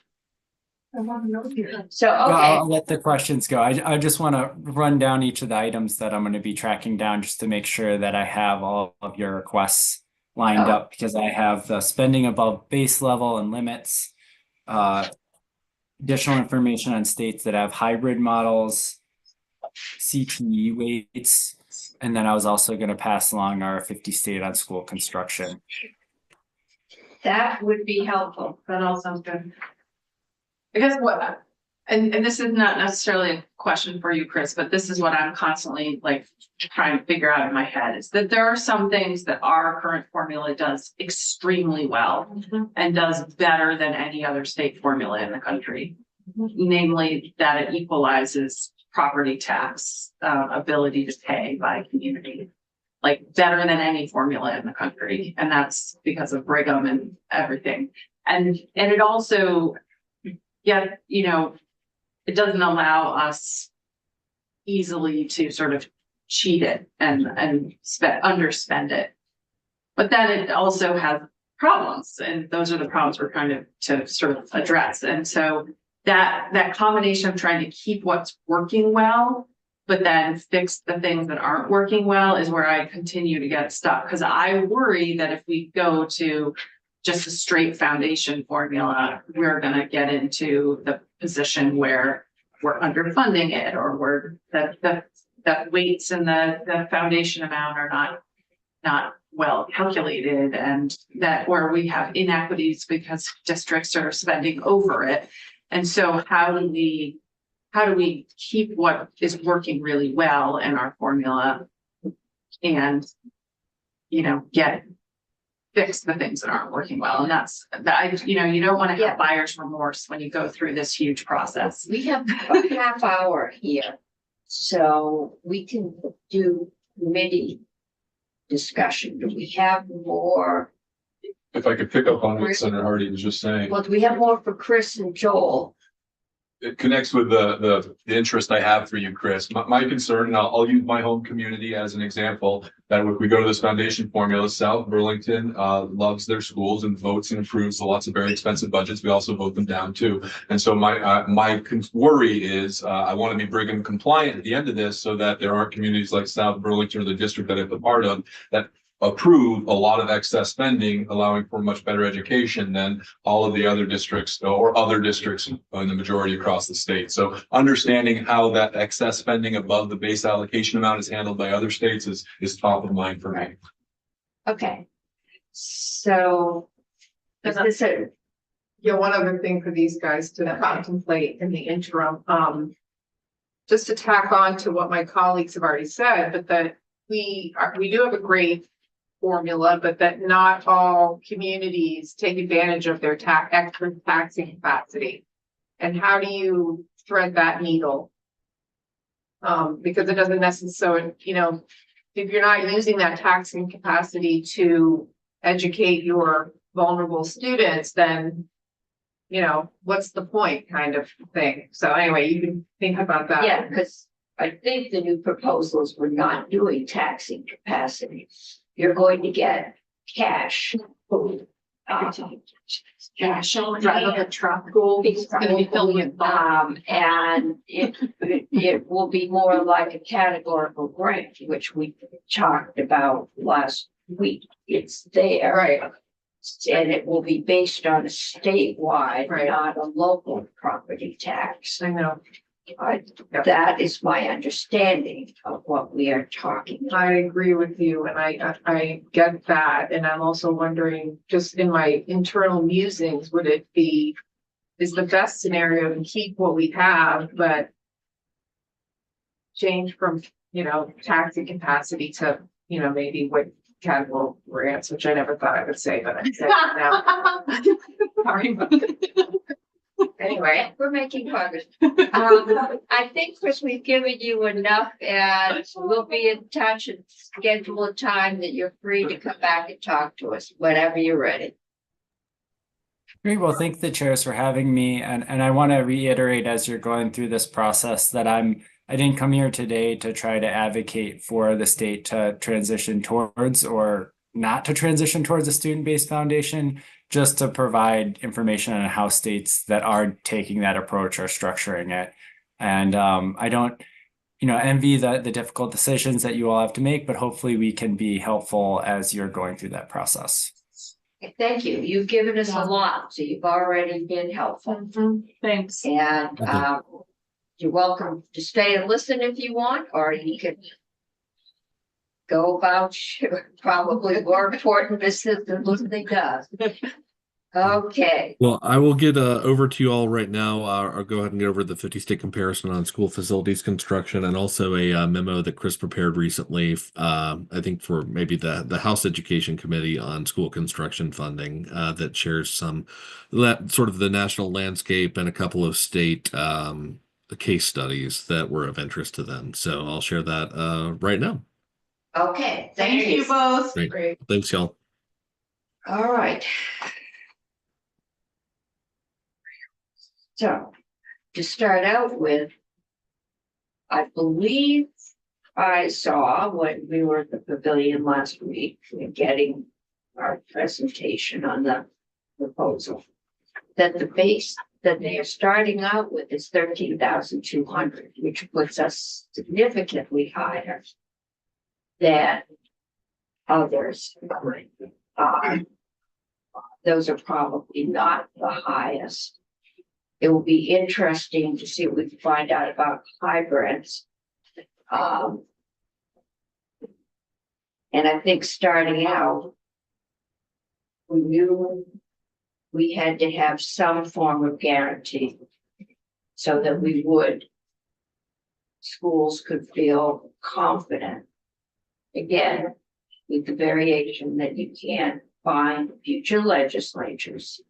S2: So,
S4: well,
S2: okay,
S4: I'll let the questions go. I just want to run down each of the items that I'm going to be tracking down just to make sure that I have all of your requests lined up, because I have the spending above base level and limits, additional information on states that have hybrid models, CTE weights, and then I was also going to pass along our 50 state on school construction.
S2: that would be helpful.
S1: That all sounds good. I guess what, and this is not necessarily a question for you, Chris, but this is what I'm constantly like trying to figure out in my head, is that there are some things that our current formula does extremely well and does better than any other state formula in the country. Namely, that it equalizes property tax ability to pay by community, like better than any formula in the country. And that's because of Brigham and everything. And it also, it doesn't allow us easily to sort of cheat it and underspend it. But then it also has problems, and those are the problems we're trying to sort of address. And so that combination of trying to keep what's working well, but then fix the things that aren't working well, is where I continue to get stuck. Because I worry that if we go to just a straight foundation formula, we're going to get into the position where we're underfunding it, or we're the weights and the foundation amount are not well calculated, and that where we have inequities because districts are spending over it. And so how do we keep what is working really well in our formula and fix the things that aren't working well? And that's that, you don't want to have buyer's remorse when you go through this huge process.
S2: We have a half hour here, so we can do committee discussion. Do we have more?
S6: If I could pick up on what Senator Hardy was just saying.
S2: Well, do we have more for Chris and Joel?
S6: it connects with the interest I have for you, Chris. My concern, and I'll use my home community as an example, that if we go to this foundation formula, South Burlington loves their schools and votes and approves lots of very expensive budgets. We also vote them down too. And so my worry is I want to be Brigham compliant at the end of this, so that there aren't communities like South Burlington or the district that I'm a part of that approve a lot of excess spending, allowing for much better education than all of the other districts or other districts in the majority across the state. So understanding how that excess spending above the base allocation amount is handled by other states is top of mind for me.
S2: Okay. So. Is this a,
S5: Yeah, one other thing for these guys to contemplate in the interim, just to tack on to what my colleagues have already said, but that we do have a great formula, but that not all communities take advantage of their extra taxing capacity. And how do you thread that needle? Because it doesn't necessarily, if you're not using that taxing capacity to educate your vulnerable students, then what's the point, kind of thing. So anyway, you can think about that.
S2: yeah, because I think the new proposals were not doing taxing capacity. You're going to get cash.
S1: Cash on
S2: Drive
S1: hand.
S2: a truck.
S1: It's gonna be filled with
S2: And it will be more like a categorical grant, which we talked about last week. It's there.
S5: Right,
S2: And it will be based on a statewide,
S5: Right.
S2: not a local property tax.
S5: I know.
S2: That is my understanding of what we are talking about.
S5: I agree with you, and I get that, and I'm also wondering, just in my internal musings, is the best scenario to keep what we have, but change from, taxing capacity to, maybe what category grants, which I never thought I would say, but I said it now.
S1: Sorry.
S2: Anyway, we're making progress. I think, Chris, we've given you enough, and we'll be in touch and schedule a time that you're free to come back and talk to us whenever you're ready.
S4: Great. Well, thank the chairs for having me. And I want to reiterate as you're going through this process that I didn't come here today to try to advocate for the state to transition towards or not to transition towards a student-based foundation, just to provide information on how states that are taking that approach are structuring it. And I don't, envy the difficult decisions that you all have to make, but hopefully we can be helpful as you're going through that process.
S2: Thank you. You've given us a lot, so you've already been helpful.
S1: Thanks.
S2: And you're welcome to stay and listen if you want, or you can go about probably more important business than listening does. Okay.
S3: Well, I will get over to you all right now. I'll go ahead and get over the 50-state comparison on school facilities construction, and also a memo that Chris prepared recently, I think for maybe the House Education Committee on school construction funding, that shares some sort of the national landscape and a couple of state case studies that were of interest to them. So I'll share that right now.
S2: Okay,
S1: Thank you both.
S3: Great. Thanks, y'all.
S2: All right. So, to start out with, I believe I saw when we were at the pavilion last week, getting our presentation on the proposal, that the base that they are starting out with is 13,200, which puts us significantly higher than others. Those are probably not the highest. It will be interesting to see what we can find out about hybrids. And I think starting out, we knew we had to have some form of guarantee so that schools could feel confident. Again, with the variation that you can't find future legislatures.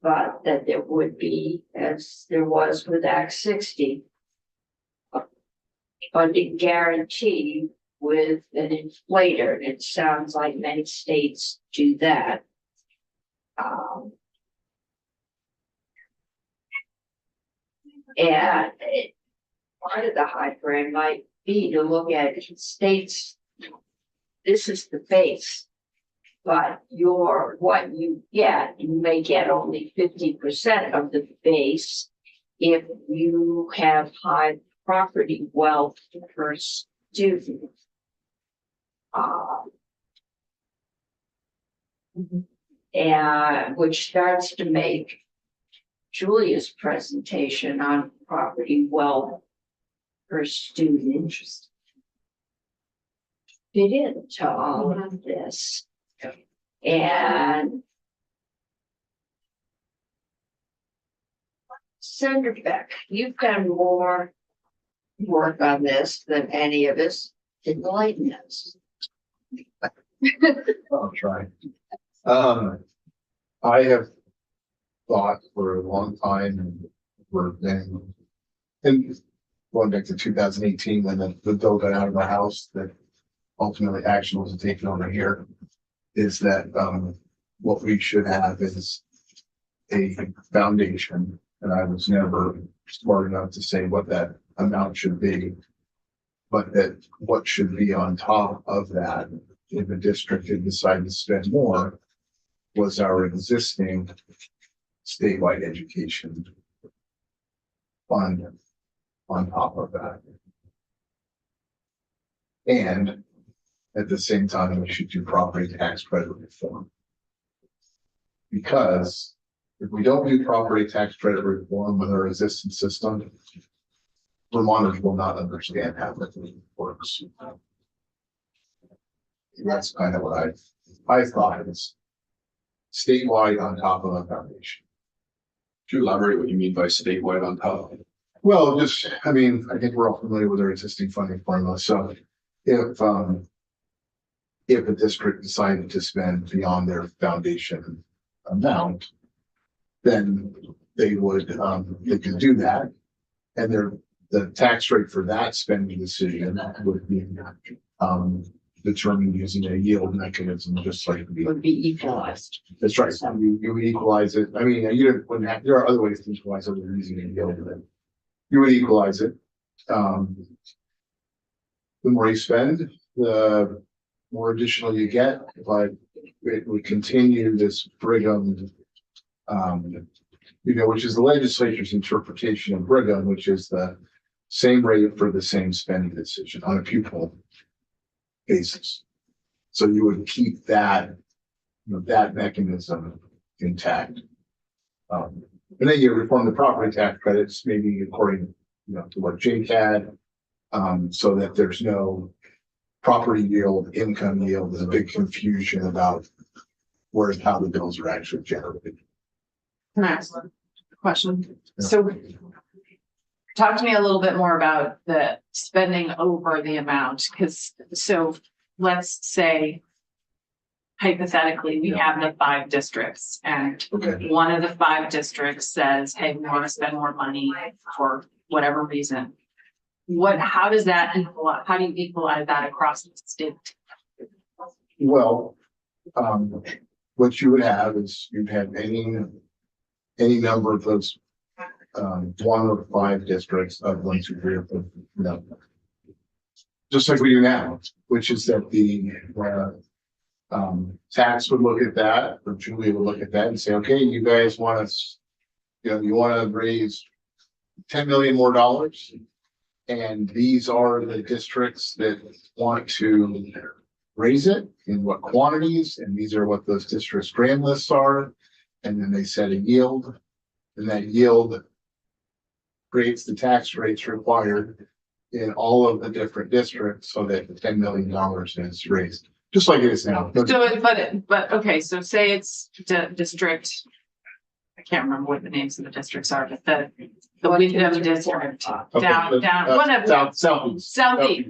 S2: But that there would be, as there was with Act 60, a funding guarantee with an inflator. It sounds like many states do that. And part of the high grant might be to look at states. This is the base. But what you get, you may get only 50% of the base if you have high property wealth per student. And which starts to make Julia's presentation on property wealth per student fit into all of this. And Senator Beck, you've done more work on this than any of us. Enlighten us.
S7: I'll try. I have thought for a long time and we're then, and going back to 2018 when the bill got out of the House that ultimately action was taken over here, is that what we should have is a foundation, and I was never smart enough to say what that amount should be, but that what should be on top of that, if a district had decided to spend more, was our existing statewide education fund on top of that. And at the same time, we should do property tax credit reform. Because if we don't do property tax credit reform with our existing system, Vermonters will not understand how that works. And that's kind of what I thought is statewide on top of a foundation.
S6: Could you elaborate what you mean by statewide on top?
S7: Well, just, I mean, I think we're all familiar with our existing funding formula. So if a district decided to spend beyond their foundation amount, then they would, they could do that. And the tax rate for that spending decision would be determined using a yield mechanism, just like
S2: Would be equalized.
S7: that's right. You would equalize it. I mean, there are other ways to equalize other than using a yield, but you would equalize it. The more you spend, the more additional you get, but it would continue this Brigham, which is the legislature's interpretation of Brigham, which is the same rate for the same spending decision on a pupil basis. So you would keep that, that mechanism intact. And then you reform the property tax credits, maybe according, to what Jake had, so that there's no property yield, income yield. There's a big confusion about how the bills are actually generated.
S1: Can I ask a question?
S7: Yeah.
S1: So talk to me a little bit more about the spending over the amount, so let's say hypothetically, we have the 5 districts and
S7: Okay.
S1: one of the 5 districts says, hey, we want to spend more money for whatever reason. How does that equal? How do you equalize that across the state?
S7: Well, what you would have is you'd have any number of those 1 or 5 districts of 1, 2, 3, or 4, just like we do now, which is that the tax would look at that, or Julia would look at that and say, okay, you guys want us, you want to raise $10 million more dollars. And these are the districts that want to raise it in what quantities, and these are what those districts grand lists are. And then they set a yield, and that yield creates the tax rates required in all of the different districts so that the $10 million is raised, just like it is now.
S1: So, but okay, so say it's district. I can't remember what the names of the districts are, but the Windham district down, one of them. Southeast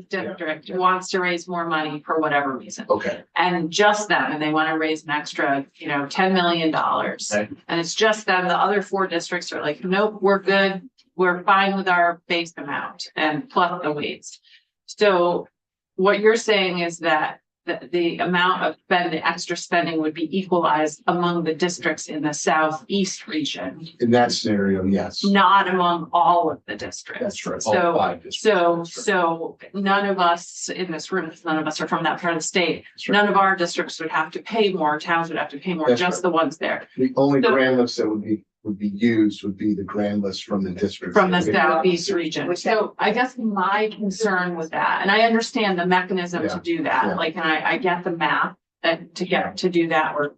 S1: district wants to raise more money for whatever reason.
S7: Okay,
S1: And just them, and they want to raise an extra, $10 million.
S7: Okay.
S1: And it's just them. The other 4 districts are like, nope, we're good. We're fine with our base amount and plus the weights. So what you're saying is that the amount of the extra spending would be equalized among the districts in the southeast region,
S7: In that scenario, yes.
S1: not among all of the districts.
S7: That's right.
S6: All
S1: So,
S6: five districts.
S1: so none of us in this room, none of us are from that part of the state.
S7: That's right.
S1: None of our districts would have to pay more, towns would have to pay more,
S7: That's
S1: just
S7: right.
S1: the ones there.
S7: The only
S1: So-
S7: grand list that would be used would be the grand list from the district.
S1: From the southeast region. So I guess my concern with that, and I understand the mechanism to
S7: Yeah,
S1: do that,
S7: yeah.
S1: like, and I get the math that to do that, or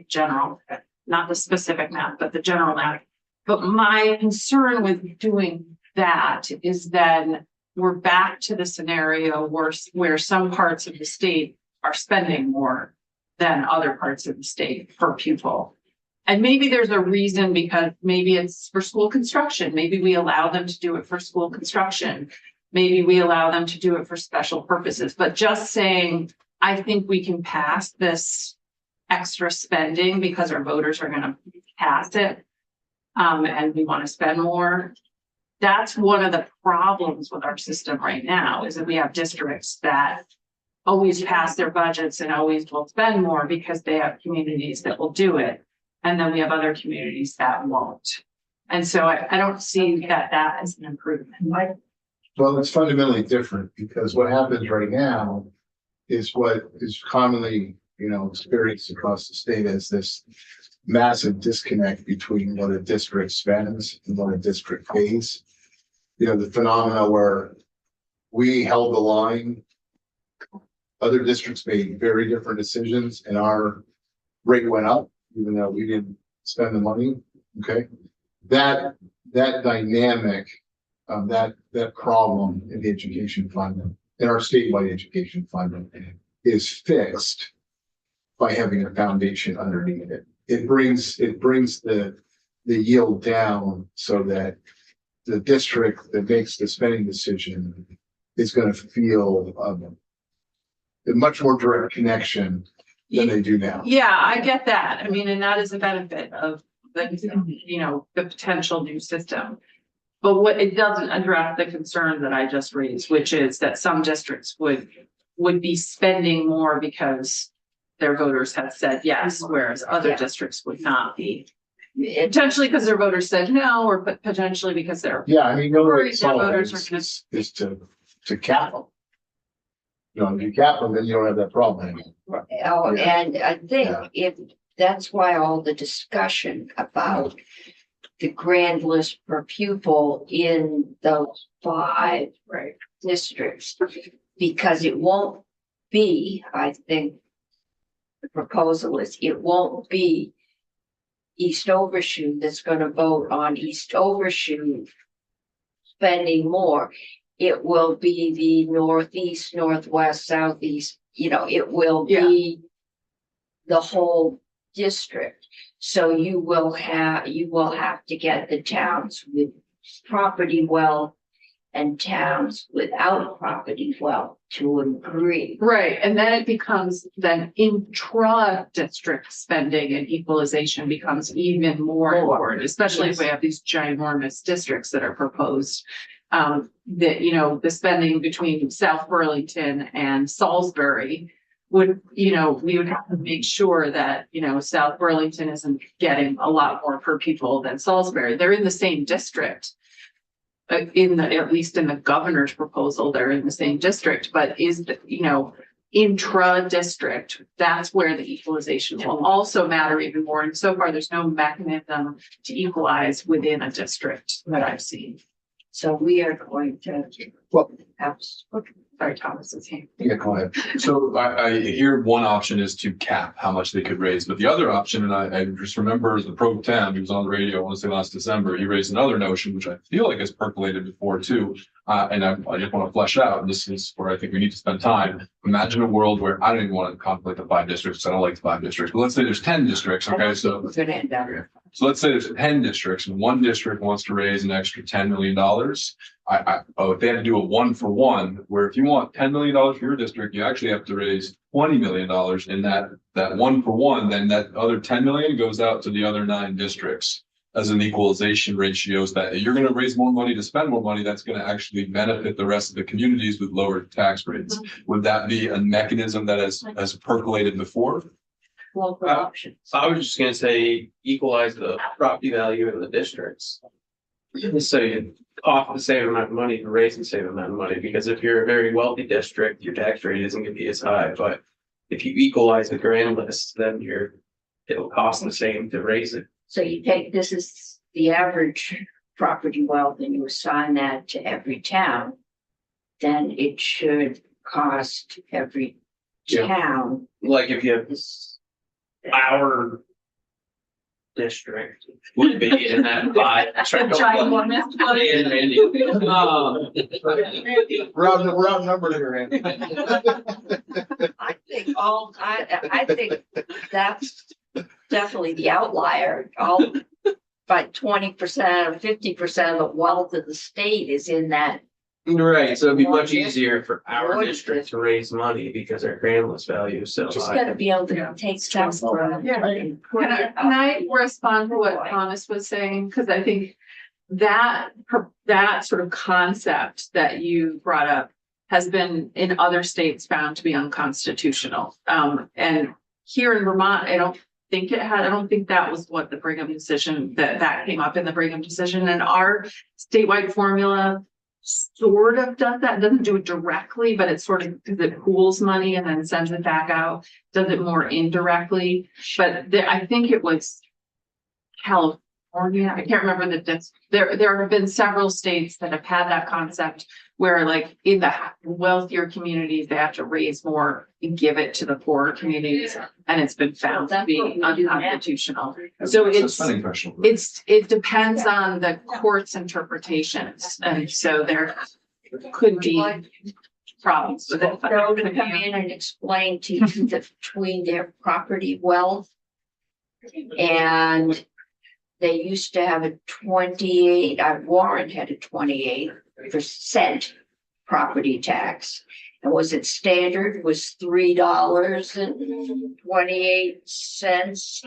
S1: general, not the specific math, but the general math. But my concern with doing that is then we're back to the scenario where some parts of the state are spending more than other parts of the state per pupil. And maybe there's a reason, because maybe it's for school construction. Maybe we allow them to do it for school construction. Maybe we allow them to do it for special purposes, but just saying, I think we can pass this extra spending because our voters are gonna pass it. And we want to spend more. That's one of the problems with our system right now, is that we have districts that always pass their budgets and always will spend more because they have communities that will do it. And then we have other communities that won't. And so I don't see that as an improvement.
S7: Well, it's fundamentally different because what happens right now is what is commonly, experienced across the state as this massive disconnect between what a district spends and what a district pays. The phenomena where we held the line, other districts made very different decisions and our rate went up, even though we didn't spend the money. Okay. That dynamic, that problem in the education fund, in our statewide education fund, is fixed by having a foundation underneath it. It brings the yield down so that the district that makes the spending decision is going to feel a much more direct connection than they do now.
S1: Yeah, I get that. I mean, and that is a benefit of the potential new system. But what it doesn't address the concern that I just raised, which is that some districts would be spending more because their voters have said yes, whereas other districts would not be. Potentially because their voters said no, or potentially because they're.
S7: Yeah, I mean, the only way to
S1: Worried that
S7: solve it
S1: voters are gonna-
S7: is to cap them. If you cap them, then you don't have that problem anymore.
S2: Oh,
S7: Yeah.
S2: and I think that's why all the discussion about the grand list per pupil in those 5 districts, because it won't be, I think, the proposal is, it won't be East Overshoe that's gonna vote on East Overshoe spending more. It will be the northeast, northwest, southeast, it will be the whole district. So you will have to get the towns with property wealth and towns without property wealth to agree.
S1: Right, and then it becomes intra-district spending and equalization becomes even more important, especially if we have these ginormous districts that are proposed. The spending between South Burlington and Salisbury would, we would have to make sure that, South Burlington isn't getting a lot more per pupil than Salisbury. They're in the same district. At least in the governor's proposal, they're in the same district, but intra-district, that's where the equalization will also matter even more. And so far, there's no mechanism to equalize within a district that I've seen.
S2: So we are going to have,
S1: Sorry, Thomas is here.
S7: Yeah, go ahead.
S6: So I hear one option is to cap how much they could raise, but the other option, and I just remember the pro tem, he was on the radio, I want to say last December, he raised another notion, which I feel like has percolated before too. And I just want to flesh out, and this is where I think we need to spend time. Imagine a world where I don't even want to contemplate the 5 districts. I don't like the 5 districts, but let's say there's 10 districts. Okay, so
S2: we're gonna end up.
S6: So let's say there's 10 districts and one district wants to raise an extra $10 million. If they had to do a 1-for-1, where if you want $10 million for your district, you actually have to raise $20 million in that 1-for-1, then that other $10 million goes out to the other 9 districts. as an equalization ratios that you're gonna raise more money to spend more money, that's gonna actually benefit the rest of the communities with lower tax rates. Would that be a mechanism that has percolated before?
S2: Local options.
S8: I was just gonna say equalize the property value in the districts. So you cost the same amount of money to raise the same amount of money, because if you're a very wealthy district, your tax rate isn't gonna be as high, but if you equalize the grand list, then it'll cost the same to raise it.
S2: So you take, this is the average property wealth and you assign that to every town. Then it should cost every
S8: Yeah.
S2: town
S8: Like if you have
S2: this.
S8: our district would be in that five.
S1: Ginormous money.
S8: And Randy,
S7: We're outnumbered here, Andy.
S2: I think that's definitely the outlier. But 20% or 50% of the wealth of the state is in that.
S8: right, so it'd be much easier for our
S2: One
S8: district to raise money because our grand list value is so
S2: Just
S8: high.
S2: gotta be able to take stuff from.
S1: Yeah.
S2: and put
S1: Can
S2: it
S1: I
S2: up.
S1: respond to what Thomas was saying? Because I think that sort of concept that you brought up has been in other states found to be unconstitutional. And here in Vermont, I don't think that was what the Brigham decision, that came up in the Brigham decision. And our statewide formula sort of does that, doesn't do it directly, but it's sort of, because it pools money and then sends it back out, does it more indirectly. But I think it was California, I can't remember there have been several states that have had that concept where, like, in the wealthier communities, they have to raise more and give it to the poorer communities, and it's been found to be unconstitutional. So
S6: It's a
S1: it's
S6: spending threshold.
S1: it depends on the court's interpretations, and so there could be problems with it.
S2: They'll come in and explain to you the between their property wealth. And they used to have a 28, Warren had a 28% property tax. And was it standard was $3.28.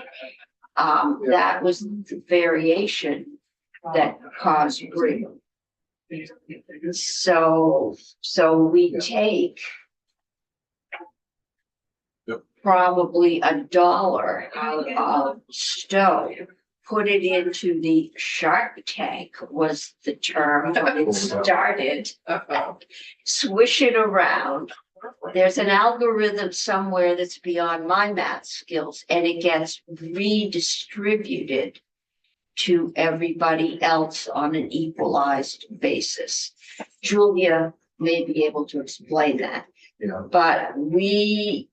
S2: That was the variation that caused grief. So we take probably $1 out of Stowe, put it into the Shark Tank was the term when it started. Swish it around. There's an algorithm somewhere that's beyond my math skills, and it gets redistributed to everybody else on an equalized basis. Julia may be able to explain that,
S7: Yeah.
S2: but we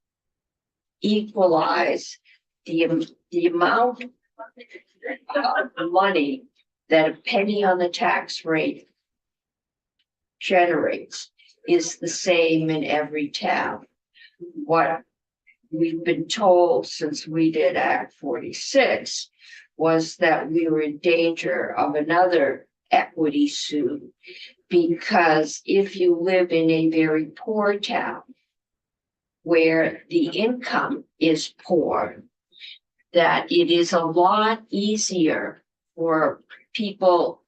S2: equalize the amount of money that a penny on the tax rate generates is the same in every town. What we've been told since we did Act 46 was that we were in danger of another equity suit, because if you live in a very poor town where the income is poor, that it is a lot easier for people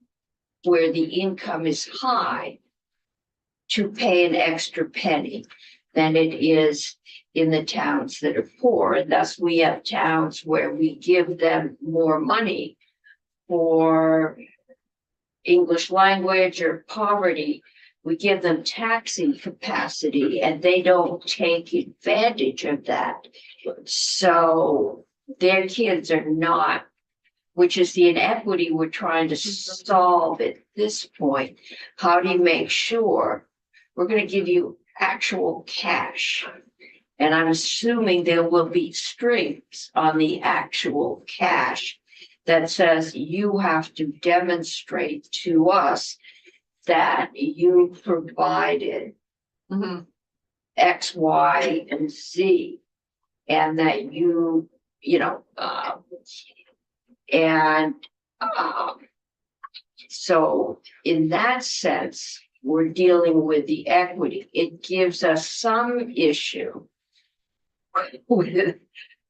S2: where the income is high to pay an extra penny than it is in the towns that are poor. And thus we have towns where we give them more money for English language or poverty. We give them taxing capacity and they don't take advantage of that. So their kids are not, which is the inequity we're trying to solve at this point. How do you make sure we're going to give you actual cash? And I'm assuming there will be strings on the actual cash that says you have to demonstrate to us that you provided
S1: Mhm.
S2: X, Y, and Z, and that so in that sense, we're dealing with the equity. It gives us some issue with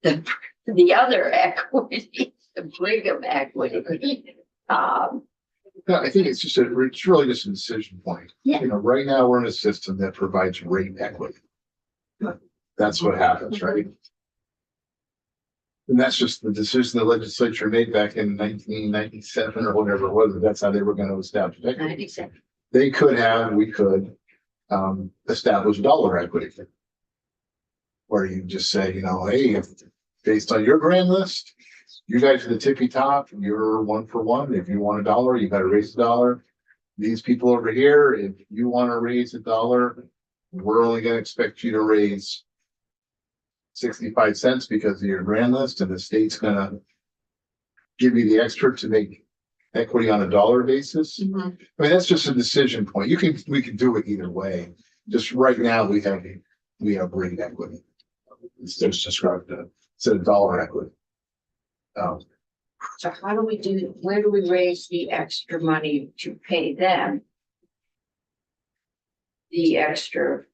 S2: the other equity. bring them equity.
S7: No, I think it's it's really just a decision point.
S2: Yeah.
S7: You know, right now, we're in a system that provides rate equity. That's what happens, right? And that's just the decision the legislature made back in 1997 or whatever it was. That's how they were gonna establish equity.
S2: 97.
S7: They could have, we could, establish dollar equity. Where you just say, you know, hey, if based on your grand list, you guys are the tippy top, you're 1 for 1. If you want $1, you gotta raise $1. These people over here, if you wanna raise $1, we're only gonna expect you to raise 65 cents because of your grand list, and the state's gonna give you the extra to make equity on a dollar basis.
S1: Mhm.
S7: I mean, that's just a decision point. We can do it either way. Just right now, we have rate equity. It's just described instead of dollar equity.
S2: So how do we where do we raise the extra money to pay them? The extra,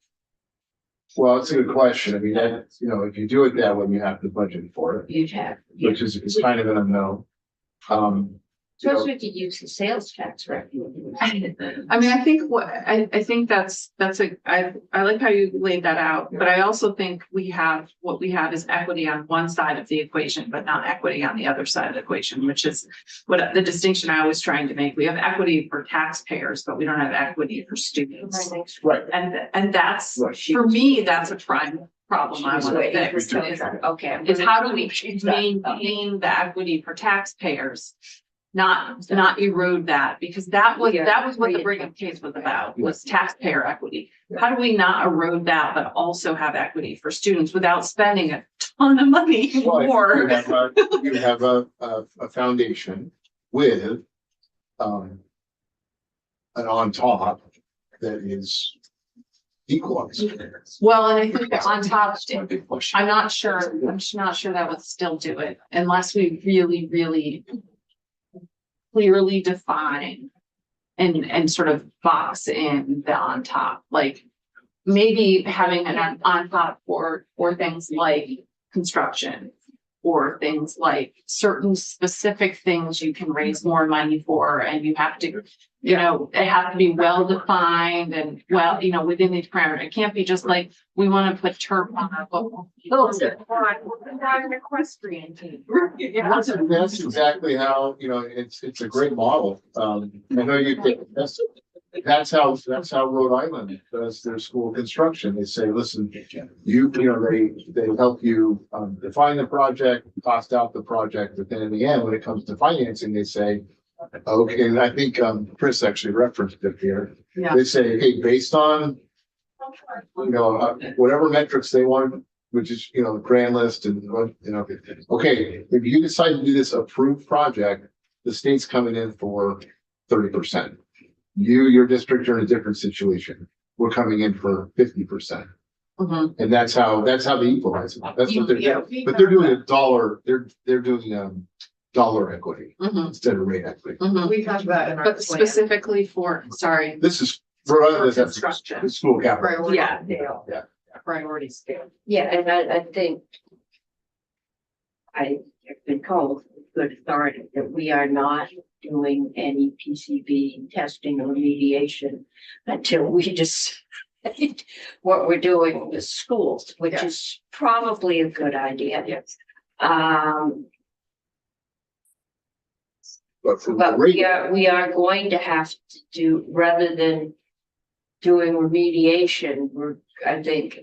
S7: Well, it's a good question. I mean, you know, if you do it that way, you have to budget for it,
S2: you'd have,
S7: which is, it's kind of an unknown. You know,
S2: especially if you use the sales tax revenue.
S1: I mean, I think I think that's I like how you laid that out, but I also think what we have is equity on one side of the equation, but not equity on the other side of the equation, which is what the distinction I was trying to make. We have equity for taxpayers, but we don't have equity for students.
S7: right.
S1: And that's,
S7: Right.
S1: for me, that's a prime problem I want to fix.
S2: Okay.
S1: Is how do we maintain the equity for taxpayers? Not erode that, because that was what the Brigham case was about, was taxpayer equity. How do we not erode that, but also have equity for students without spending a ton of money
S7: Well,
S1: more?
S7: you have a foundation with an on top that is equalized.
S1: Well, and I think that on top, I'm not sure that would still do it unless we really, really clearly define and sort of box in the on top, like maybe having an on top for things like construction, or things like certain specific things you can raise more money for, and you have to, you know, it have to be well defined and well, you know, within these parameters. It can't be just like, we want to put turf on our football field. An equestrian team.
S7: That's exactly how, you know, it's a great model. I know you think that's how Rhode Island does their school construction. They say, listen, you know, they help you define the project, cost out the project, but then in the end, when it comes to financing, they say, okay, and I think Chris actually referenced it here.
S1: Yeah.
S7: They say, hey, based on, you know, whatever metrics they want, which is, you know, the grand list and, you know, okay, if you decide to do this approved project, the state's coming in for 30%. Your district are in a different situation. We're coming in for 50%.
S1: Mhm.
S7: And that's how they equalize it. That's what they're
S1: Yeah,
S7: doing. But they're doing a dollar, they're doing dollar equity
S1: Mhm.
S7: instead of rate equity.
S1: Mhm.
S5: We have that in our
S1: But
S5: plan.
S1: specifically for, sorry,
S7: This is Rhode Island, that's
S1: construction.
S7: the school capital.
S5: Priority
S1: Yeah.
S5: scale.
S7: Yeah.
S5: Priority scale.
S2: Yeah, and I think I have been told with good authority that we are not doing any PCB testing or remediation until we just what we're doing with schools, which is probably a good idea.
S5: Yes.
S7: But for the
S2: But
S7: rate,
S2: we are going to have to do, rather than doing remediation, I think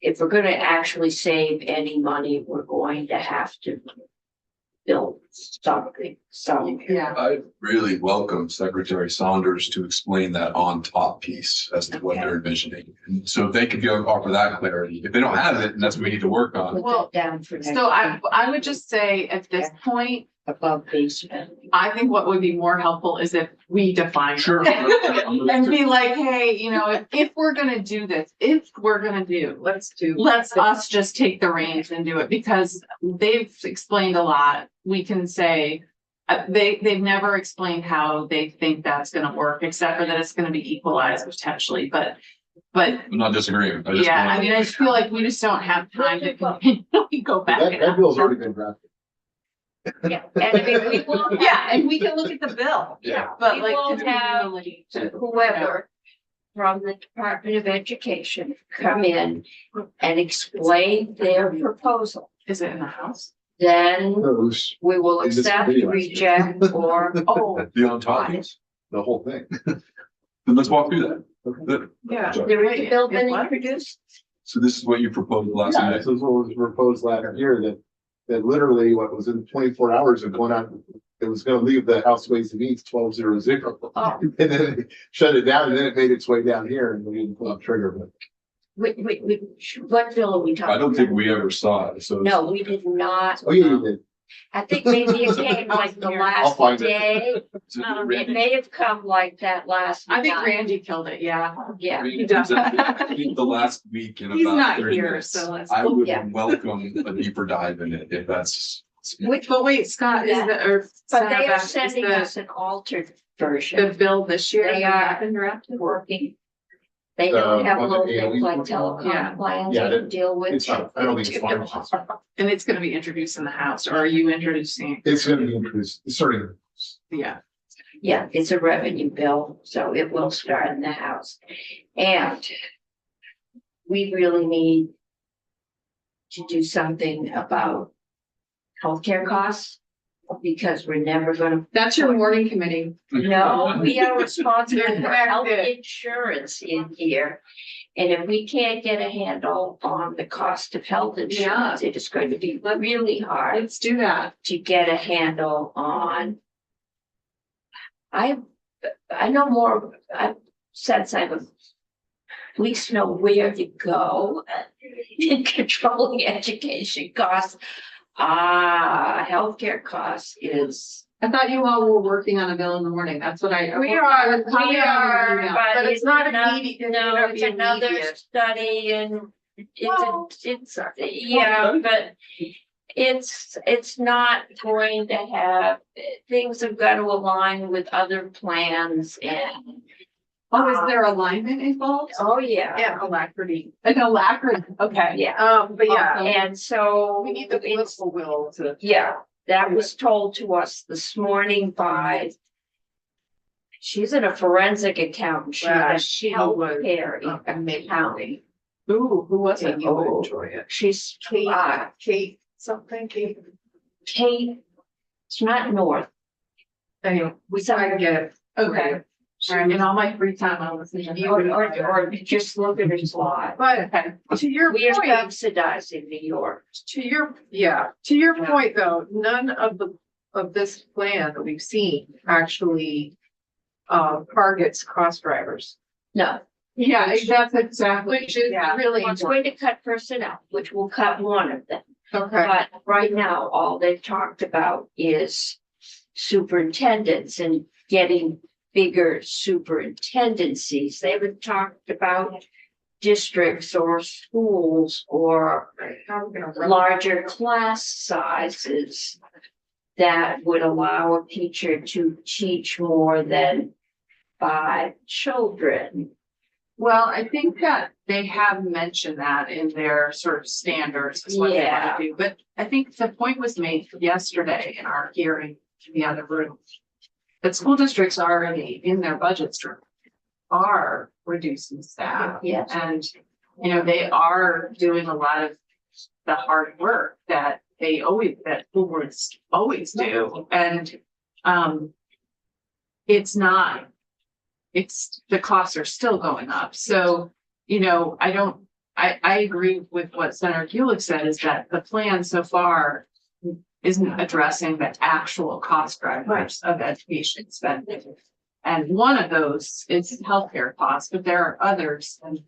S2: if we're gonna actually save any money, we're going to have to build something,
S1: Yeah.
S6: I really welcome Secretary Saunders to explain that on top piece as to what they're envisioning. And so if they could offer that clarity. If they don't have it, then that's what we need to work on.
S2: Put
S1: Well,
S2: that down for next.
S1: So I would just say at this point,
S2: Above basement.
S1: I think what would be more helpful is if we define. it.
S6: Sure.
S1: And be like, hey, you know, if we're gonna do this, let's us just take the reins and do it, because they've explained a lot. We can say, they've never explained how they think that's gonna work, except for that it's gonna be equalized potentially, but
S6: I'm not disagreeing.
S1: yeah, I mean, I just feel like we just don't have time to continually go back.
S7: that
S1: and
S7: bill's already been drafted.
S2: Yeah, and we will.
S1: Yeah, and we can look at the bill,
S2: Yeah,
S1: but
S2: we
S1: like.
S2: will have
S1: continually-
S2: whoever from the Department of Education come in and explain their proposal.
S1: Is it in the house?
S2: Then
S7: Those,
S2: we will
S7: In this
S2: accept,
S7: video.
S2: reject, or,
S1: Oh,
S6: The on topics.
S7: the whole thing.
S6: Then let's walk through that. Good.
S1: yeah.
S2: there is a bill been
S1: It was?
S2: introduced?
S6: So this is what you proposed last
S7: Yeah,
S6: night.
S7: this is what was proposed last year, that literally what was in 24 hours of going out, it was gonna leave the House Ways and Means 1200.
S2: Oh,
S7: And then it shut it down, and then it made its way down here, and we didn't pull the trigger, but.
S2: what bill are we talking about?
S6: I don't think we ever saw it, so.
S2: No, we did not.
S7: Oh, yeah, you did.
S2: I think maybe it came like the
S7: I'll
S2: last
S7: find it.
S2: day. It may have come like that last.
S1: I think
S2: night.
S1: Randy killed it, yeah.
S2: Yeah,
S1: He does.
S6: I think the last week in
S1: He's
S6: about
S1: not
S6: 30
S1: here,
S6: minutes,
S1: so let's-
S6: I would
S2: Yeah.
S6: welcome a deeper dive in it if that's.
S1: But wait, Scott, is the, or.
S2: but they are
S1: Senator, is
S2: sending
S1: the-
S2: us an altered
S1: The
S2: version.
S1: bill this year.
S2: They
S1: has
S2: are
S1: that been drafted?
S2: Working. They don't have
S7: on the
S2: little
S7: daily
S2: things like
S7: one?
S1: Yeah.
S2: telecom plans
S7: Yeah,
S2: they can deal with.
S7: It's not, I don't think it's final.
S1: And it's gonna be introduced in the house, or are you introducing?
S7: It's gonna be increased, starting.
S1: Yeah.
S2: Yeah, it's a revenue bill, so it will start in the house. And we really need to do something about healthcare costs, because we're never gonna.
S5: That's your morning committee.
S2: No, we are responsible
S5: You're
S2: for health
S5: corrected.
S2: insurance in here. And if we can't get a handle on the cost of health insurance, it is going to be really hard
S1: Let's do that.
S2: to get a handle on. I know more, since I've at least know where to go in controlling education costs. Healthcare costs is.
S5: I thought you all were working on a bill in the morning. That's what I.
S2: We are,
S5: But it's not immediate.
S2: No, it's another
S5: immediate.
S2: study and
S5: Well-
S2: it's, yeah, but it's not going to have, things have got to align with other plans and.
S5: Oh, is there alignment involved?
S2: Oh, yeah.
S5: Yeah, alacrity.
S1: An alacrity, okay.
S2: Yeah,
S5: But yeah,
S2: and so.
S5: we need the
S2: it's-
S5: political will to.
S2: Yeah, that was told to us this morning by. She's in a forensic accountant. She
S5: Wow,
S2: has
S5: she was
S2: healthcare in accounting.
S5: Ooh, who was it? You would
S2: Oh.
S5: enjoy it.
S2: She's
S5: Kate, something, Kate.
S2: Kate. It's not North.
S5: Anyway, we can get it.
S1: Okay. All right, in all my free time, I'll listen to you.
S2: Or just look at her slide.
S5: But to your
S2: We are
S5: point,
S2: subsidizing New York.
S5: to your point though, none of this plan that we've seen actually targets cost drivers.
S2: No,
S1: Yeah, that's exactly.
S5: Which is
S1: Yeah.
S5: really
S2: it's
S5: important.
S2: going to cut personnel, which will cut one of them.
S5: Okay,
S2: But right now, all they've talked about is superintendents and getting bigger superintendencies. They haven't talked about districts or schools or larger class sizes that would allow a teacher to teach more than 5 children.
S1: Well, I think that they have mentioned that in their sort of standards is what they
S2: Yeah.
S1: want to do, but I think the point was made yesterday in our hearing in the other room. That school districts already in their budgets are reducing staff.
S2: Yes.
S1: And, you know, they are doing a lot of the hard work that that school boards always do. And, the costs are still going up. So, you know, I agree with what Senator Gulick said, is that the plan so far isn't addressing the actual cost drivers of education spending. And one of those is healthcare costs, but there are others. And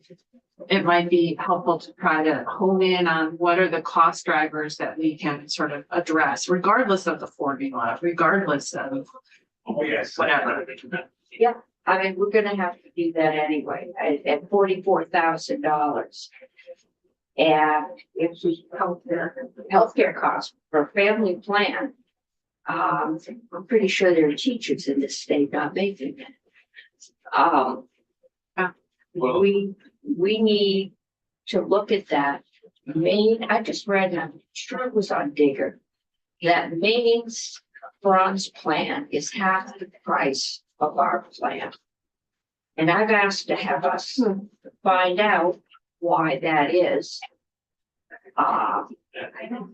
S1: it might be helpful to try to hone in on what are the cost drivers that we can sort of address, regardless of the formula, regardless of whatever.
S2: I mean, we're gonna have to do that anyway, at $44,000. And if we count the healthcare costs for a family plan, I'm pretty sure there are teachers in this state not making it.
S6: Well-
S2: We need to look at that. I just read, I'm sure it was on Digger, that Maine's bronze plan is half the price of our plan. And I've asked to have us find out why that is.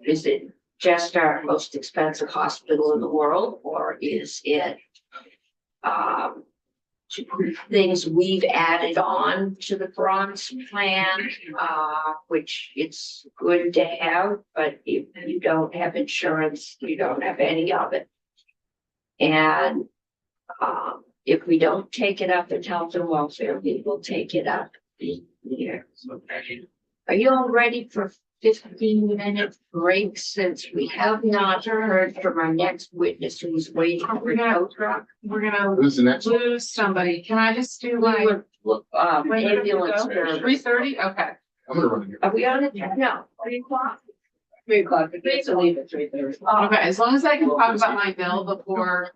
S2: Is it just our most expensive hospital in the world, or is it things we've added on to the bronze plan, which it's good to have, but if you don't have insurance, you don't have any of it. And if we don't take it up in health and welfare, we will take it up here. Are you all ready for 15-minute break, since we have not heard from our next witness who's waiting for a tow truck?
S1: We're gonna
S7: Who's the next one?
S1: lose somebody. Can I just do
S2: We
S1: my
S2: would look, ambulance. service.
S1: 3:30? Okay.
S7: I'm gonna run here.
S2: Are we on it? No, 3 o'clock. 3 o'clock, we have to leave at 3:30.
S1: Okay, as long as I can talk about my bill before